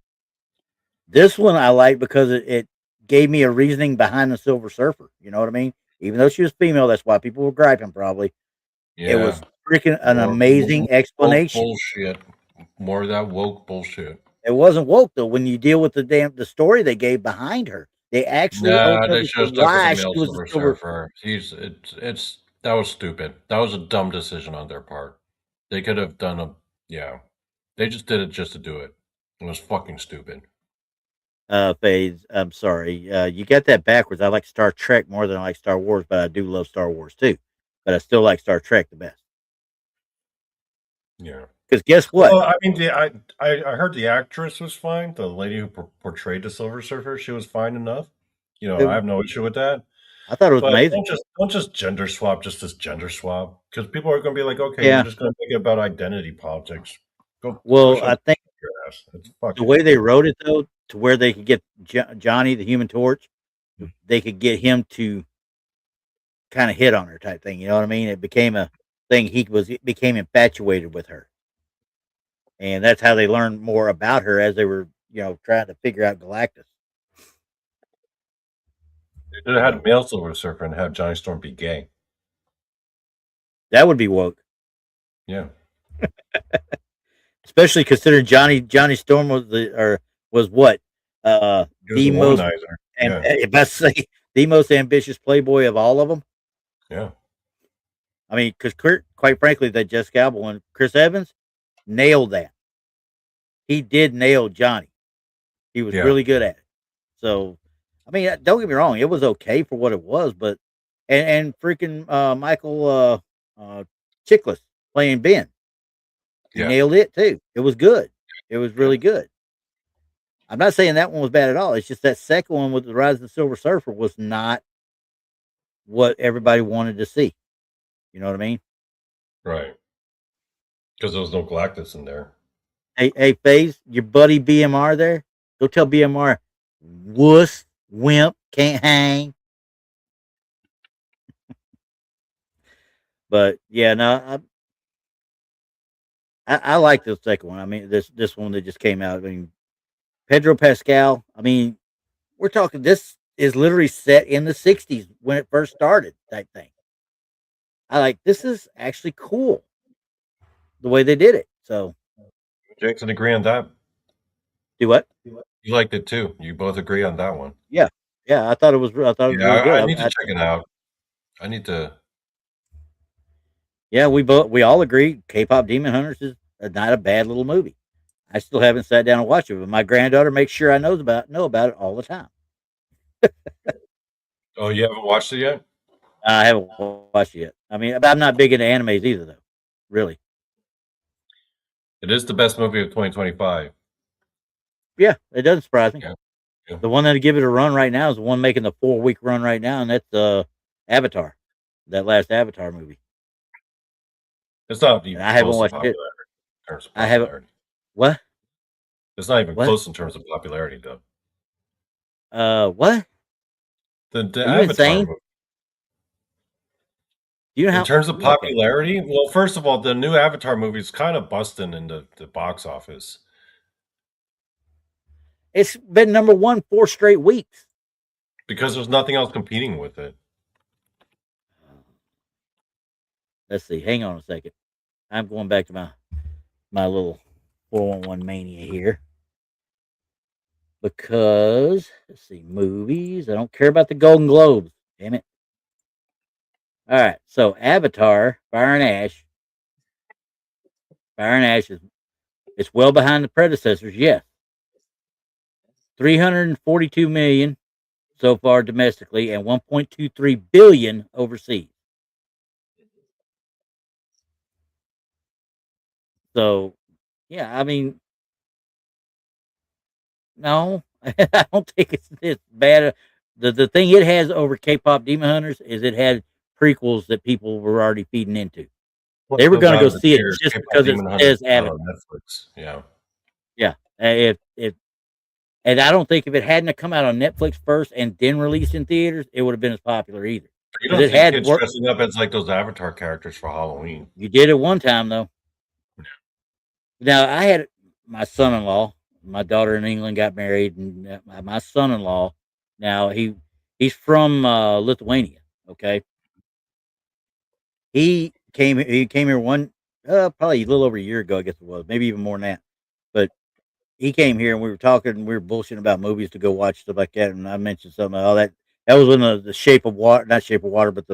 This one I like because it gave me a reasoning behind the Silver Surfer. You know what I mean? Even though she was female, that's why people were griping probably. Yeah. It was freaking an amazing explanation. Bullshit. More of that woke bullshit. It wasn't woke though. When you deal with the story they gave behind her, they actually they should have why she was a Silver Surfer. That was stupid. That was a dumb decision on their part. They could have done they just did it just to do it. It was fucking stupid. FaZe, I'm sorry. You got that backwards. I like Star Trek more than I like Star Wars, but I do love Star Wars too. But I still like Star Trek the best. Yeah. Because guess what? Well, I mean, I heard the actress was fine. The lady who portrayed the Silver Surfer, she was fine enough. I have no issue with that. I thought it was amazing. Don't just gender swap, just this gender swap, because people are going to be like, okay, you're just going to make it about identity politics. I think the way they wrote it though, to where they could get Johnny, the Human Torch, they could get him to kind of hit on her type thing. You know what I mean? It became a thing. He became infatuated with her. And that's how they learned more about her as they were, trying to figure out Galactus. They should have had a male Silver Surfer and have Johnny Storm be gay. That would be woke. Yeah. Especially considering Johnny Storm was what? The most if I say the most ambitious playboy of all of them. Yeah. I mean, because quite frankly, that Jessica Alba one, Chris Evans nailed that. He did nail Johnny. He was really good at it. So, I mean, don't get me wrong, it was okay for what it was, but and freaking Michael Chiklis playing Ben, he nailed it too. It was good. It was really good. I'm not saying that one was bad at all. It's just that second one with the Rise of the Silver Surfer was not what everybody wanted to see. You know what I mean? Right. Because there was no Galactus in there. Hey, FaZe, your buddy BMR there? Go tell BMR, wuss, wimp, can't hang. But yeah, no, I like the second one. I mean, this one that just came out. I mean, Pedro Pascal. I mean, we're talking. This is literally set in the '60s when it first started, type thing. This is actually cool the way they did it. So, Jason, agree on that. Do what? You liked it too. You both agree on that one. Yeah. I thought it was really good. I need to check it out. I need to. Yeah, we all agree. K-pop Demon Hunters is not a bad little movie. I still haven't sat down and watched it, but my granddaughter makes sure I know about it all the time. Oh, you haven't watched it yet? I haven't watched it yet. I mean, I'm not big into animes either, though. Really. It is the best movie of 2025. Yeah, it doesn't surprise me. Yeah. The one that'll give it a run right now is the one making the 4-week run right now, and that's Avatar, that last Avatar movie. It's not even. I haven't watched it. I haven't. What? It's not even close in terms of popularity, though. What? The Avatar movie. Do you know in terms of popularity? Okay. Well, first of all, the new Avatar movie is kind of busting in the box office. It's been number 1 4 straight weeks. Because there's nothing else competing with it. Let's see. Hang on a second. I'm going back to my little 411 mania here. Because, let's see, movies. I don't care about the Golden Globes. Damn it. All right. So, Avatar, Fire and Ash. Fire and Ash it's well behind the predecessors, yes. 342 million so far domestically and 1.23 billion overseas. So, yeah, I mean, no, I don't think it's bad. The thing it has over K-pop Demon Hunters is it had prequels that people were already feeding into. They were going to go see it just because it says Avatar. Netflix. Yeah. Yeah. And I don't think if it hadn't come out on Netflix first and then released in theaters, it would have been as popular either. You don't see kids dressing up as like those Avatar characters for Halloween. You did it one time though. Now I had my son-in-law. My daughter in England got married, and my son-in-law. Now he's from Lithuania. Okay. He came here probably a little over a year ago, I guess it was, maybe even more than that. But he came here and we were talking and we were bullshitting about movies to go watch, stuff like that. And I mentioned something, that was when the Shape of Water, not Shape of Water, but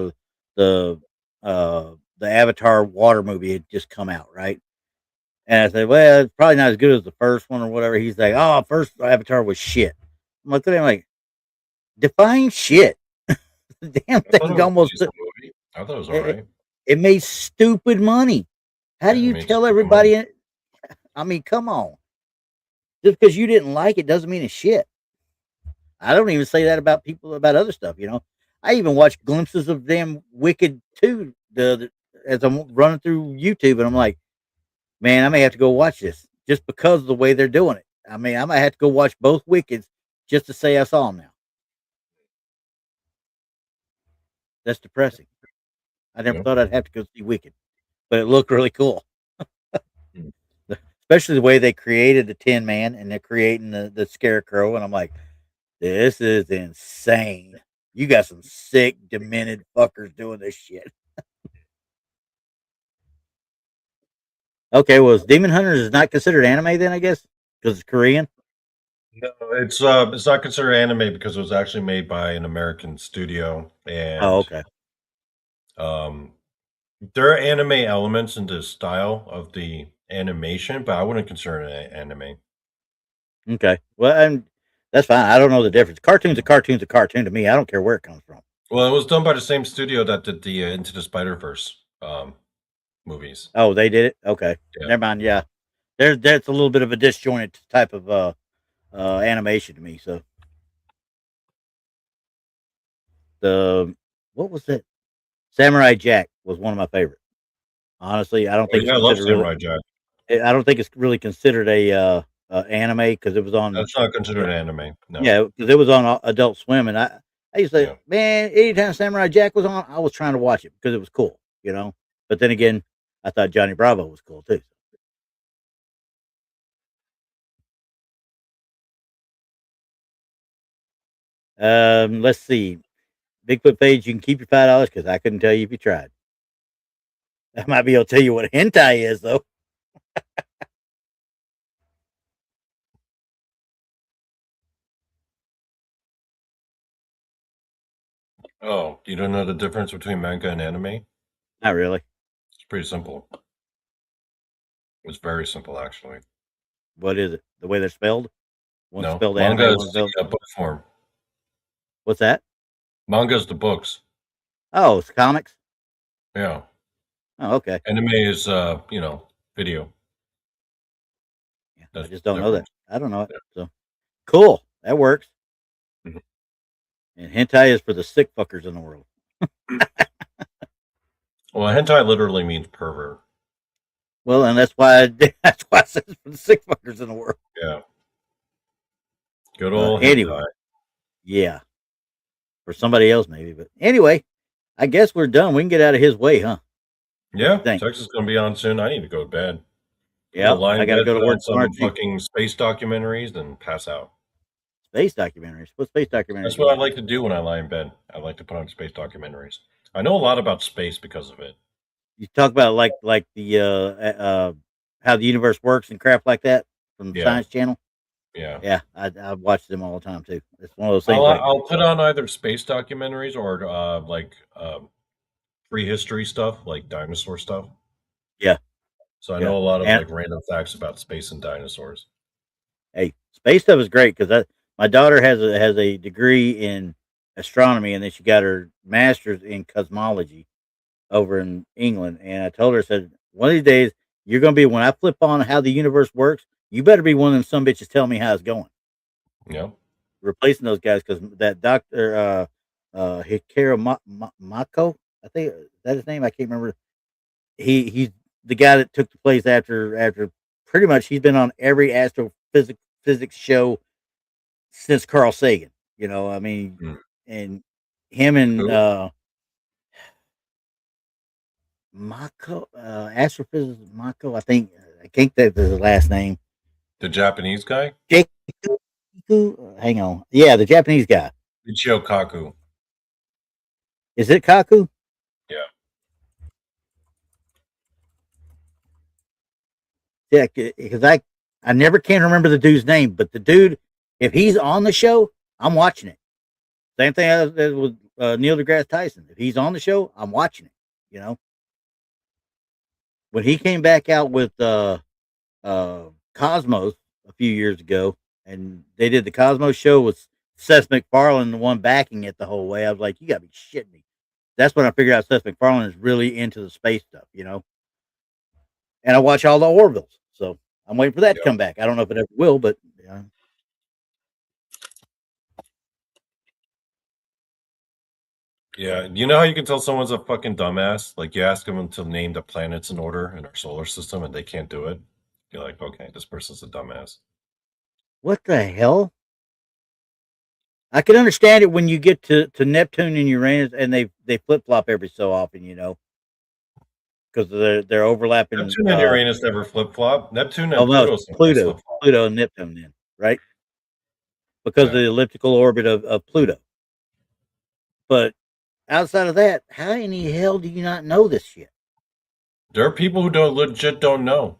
the Avatar water movie had just come out, right? And I said, well, it's probably not as good as the first one or whatever. He's like, oh, first Avatar was shit. I'm looking at him like, define shit. The damn thing almost. I thought it was all right. It made stupid money. How do you tell everybody? I mean, come on. Just because you didn't like it doesn't mean it's shit. I don't even say that about people about other stuff. You know, I even watch glimpses of them Wicked 2 as I'm running through YouTube, and I'm like, man, I may have to go watch this just because of the way they're doing it. I mean, I might have to go watch both Wickeds just to say I saw them now. That's depressing. I never thought I'd have to go see Wicked, but it looked really cool. Especially the way they created the Tin Man and they're creating the Scarecrow. And I'm like, this is insane. You got some sick, demented fuckers doing this shit. Okay, well, Demon Hunters is not considered anime then, I guess, because it's Korean. No, it's not considered anime because it was actually made by an American studio. And okay. There are anime elements in the style of the animation, but I wouldn't consider it anime. Okay, well, and that's fine. I don't know the difference. Cartoon's a cartoon's a cartoon to me. I don't care where it comes from. Well, it was done by the same studio that did the Into the Spider-Verse movies. Oh, they did it? Okay. Yeah. Never mind. Yeah. That's a little bit of a disjointed type of animation to me. So what was it? Samurai Jack was one of my favorites. Honestly, I don't think I love Samurai Jack. I don't think it's really considered a anime because it was on. That's not considered anime. No. Yeah, because it was on Adult Swim, and I used to say, man, anytime Samurai Jack was on, I was trying to watch it because it was cool, you know. But then again, I thought Johnny Bravo was cool too. Let's see. Bigfoot page, you can keep your $5 because I couldn't tell you if you tried. I might be able to tell you what hentai is, though. Oh, you don't know the difference between manga and anime? Not really. It's pretty simple. It's very simple, actually. What is it? The way they're spelled? One's spelled manga anime, is the book form. What's that? Manga is the books. Oh, it's comics? Yeah. Oh, okay. Anime is, video. Yeah, I just don't know that. I don't know it. Yeah. So cool. That works. Mm-hmm. And hentai is for the sick fuckers in the world. Well, hentai literally means pervert. Well, and that's why I said it's for the sick fuckers in the world. Yeah. Good old anyway. Yeah. For somebody else, maybe. But anyway, I guess we're done. We can get out of his way, huh? Yeah, Texas is going to be on soon. I need to go to bed. Yeah, I got to go to work tomorrow. Some fucking space documentaries, then pass out. Space documentaries? What space documentaries? That's what I like to do when I lie in bed. I like to put on space documentaries. I know a lot about space because of it. You talk about like the how the universe works and crap like that from the Science Channel. Yeah, I watch them all the time too. It's one of those things. I'll put on either space documentaries or prehistory stuff, like dinosaur stuff. Yeah. So I know a lot of like random facts about space and dinosaurs. Hey, space stuff is great because my daughter has a degree in astronomy, and then she got her master's in cosmology over in England. And I told her, I said, one of these days you're going to be, when I flip on how the universe works, you better be one of them some bitches telling me how it's going. Yeah, replacing those guys because that doctor Hikaru Mako, I think that's his name. I can't remember. He's the guy that took the place after pretty much he's been on every astrophysics show since Carl Sagan. You know, I mean, and him and Mako, astrophysicist Mako, I think that's his last name. The Japanese guy? Hang on. Yeah, the Japanese guy. Ichio Kaku. Is it Kaku? Yeah. Yeah, because I never can remember the dude's name, but the dude, if he's on the show, I'm watching it. Same thing as with Neil deGrasse Tyson. If he's on the show, I'm watching it. You know, when he came back out with Cosmos a few years ago, and they did the Cosmos show with Seth MacFarlane, the one backing it the whole way. I was like, you gotta be shitting me. That's when I figured out Seth MacFarlane is really into the space stuff, you know. And I watch all the Orville's, so I'm waiting for that to come back. I don't know if it ever will, but yeah. Yeah, you know how you can tell someone's a fucking dumbass? Like you ask them to name the planets in order in our solar system, and they can't do it. You're like, okay, this person's a dumbass. What the hell? I can understand it when you get to Neptune and Uranus, and they flip flop every so often, you know, because they're overlapping. Neptune and Uranus never flip flop. Neptune and Pluto and Neptune, then right? Because of the elliptical orbit of Pluto. But outside of that, how in the hell do you not know this shit? There are people who don't know.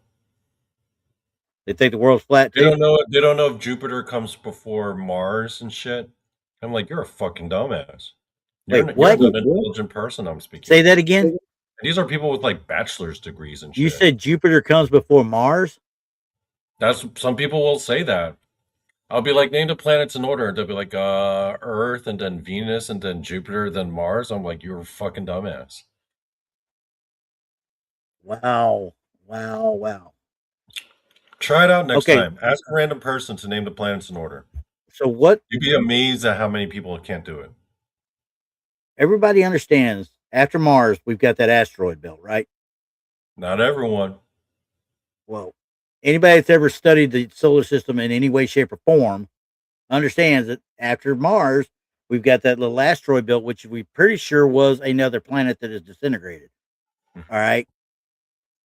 They think the world's flat. They don't know. They don't know if Jupiter comes before Mars and shit. I'm like, you're a fucking dumbass. You're what? You're an intelligent person I'm speaking. Say that again. And these are people with like bachelor's degrees and shit. You said Jupiter comes before Mars? That's some people will say that. I'll be like, name the planets in order. They'll be like, Earth, and then Venus, and then Jupiter, then Mars. I'm like, you're a fucking dumbass. Wow. Try it out next time. Ask a random person to name the planets in order. So what? You'd be amazed at how many people can't do it. Everybody understands after Mars, we've got that asteroid belt, right? Not everyone. Well, anybody that's ever studied the solar system in any way, shape, or form understands that after Mars, we've got that little asteroid belt, which we pretty sure was another planet that is disintegrated. All right.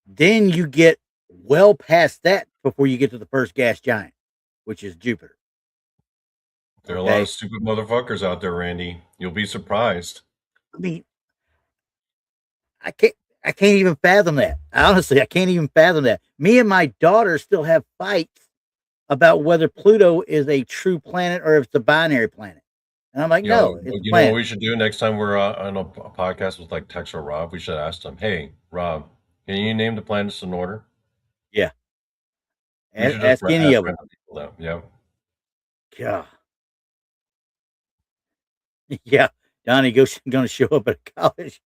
Then you get well past that before you get to the first gas giant, which is Jupiter. There are a lot of stupid motherfuckers out there, Randy. You'll be surprised. I mean, I can't even fathom that. Honestly, I can't even fathom that. Me and my daughter still have fights about whether Pluto is a true planet or if it's a binary planet. And I'm like, no. You know what we should do next time we're on a podcast with like Tex or Rob? We should ask them, hey, Rob, can you name the planets in order? Yeah. Ask any of them. Yeah. God. Yeah. Donny going to show up at college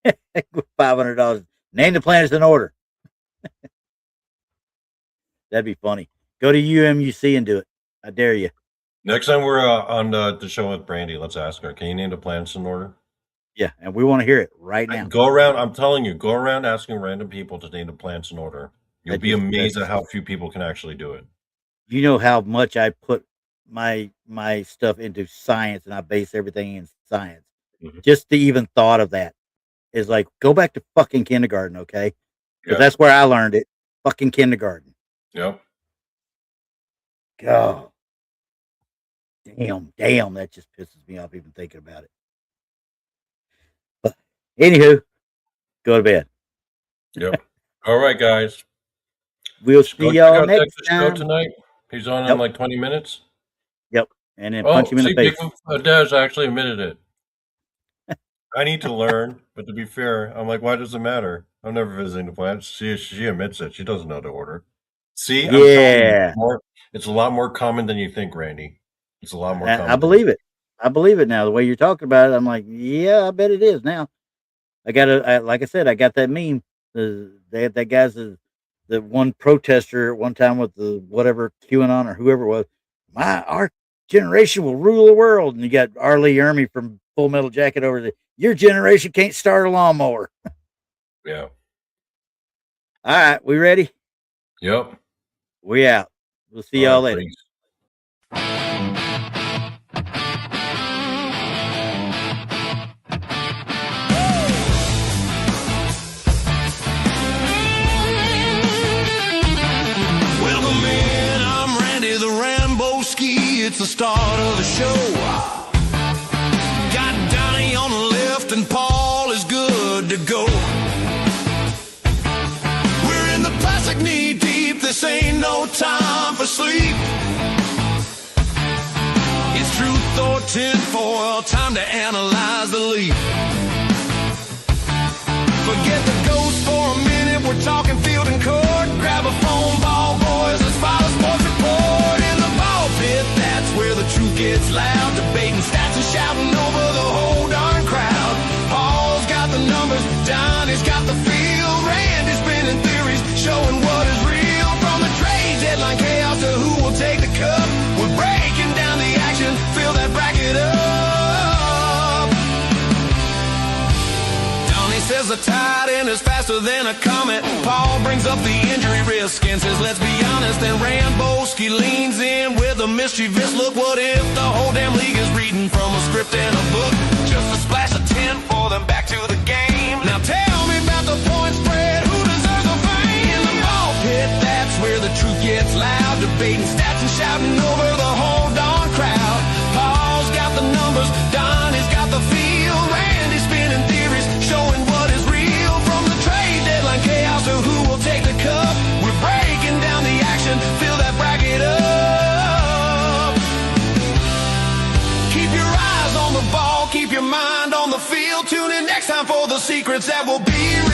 with $500. Name the planets in order. That'd be funny. Go to UMUC and do it. I dare you. Next time we're on the show with Brandy, let's ask her, can you name the planets in order? Yeah, and we want to hear it right now. Go around, I'm telling you, go around asking random people to name the planets in order. You'll be amazed at how few people can actually do it. You know how much I put my stuff into science, and I base everything in science. just the even thought of that is like, go back to fucking kindergarten, okay? Because Yeah. that's where I learned it. Fucking kindergarten. Yep. God. Damn, that just pisses me off even thinking about it. But anywho, go to bed. Yep. All right, guys. We'll see y'all next time. Tonight. He's on in like 20 minutes. Yep. And then punch him in the face. Des actually admitted it. I need to learn, but to be fair, I'm like, why does it matter? I'm never visiting the planet. She admits it. She doesn't know the order. See? Yeah. It's a lot more common than you think, Randy. It's a lot more common. I believe it. I believe it now. The way you're talking about it, I'm like, yeah, I bet it is now. Like I said, I got that meme. That guy's the one protester at one time with the whatever QAnon or whoever it was. Our generation will rule the world. And you got R. Lee Ermey from Full Metal Jacket over there. Your generation can't start a lawnmower. Yeah. All right, we ready? Yep. We out. We'll see y'all later. Please. Welcome in, I'm Randy the Rambo Ski. It's the start of the show. Got Donny on the left and Paul is good to go. We're in the plastic knee deep. This ain't no time for sleep. It's truth or tinfoil, time to analyze the leaf. Forget the ghost for a minute, we're talking field and court. Grab a phone, ball boys, let's file a sports report. In the ball pit, that's where the truth gets loud. Debating stats and shouting over the whole darn crowd. Paul's got the numbers, Donny's got the field. Randy's spinning theories, showing what is real. From the trade deadline chaos to who will take the cup, we're breaking down the action, fill that bracket up. Donny says the tight end is faster than a comet. Paul brings up the injury risk and says let's be honest. Then Ramboski leans in with a mischievous look. What if the whole damn league is reading from a script and a book? Just a splash of 10 for them back to the game. Now tell me about the point spread, who deserves the fame? In the ball pit, that's where the truth gets loud. Debating stats and shouting over the whole darn crowd. Paul's got the numbers, Donny's got the field. Randy's spinning theories, showing what is real. From the trade deadline chaos to who will take the cup, we're breaking down the action, fill that bracket up. Keep your eyes on the ball, keep your mind on the field. Tune in next time for the secrets that will be real.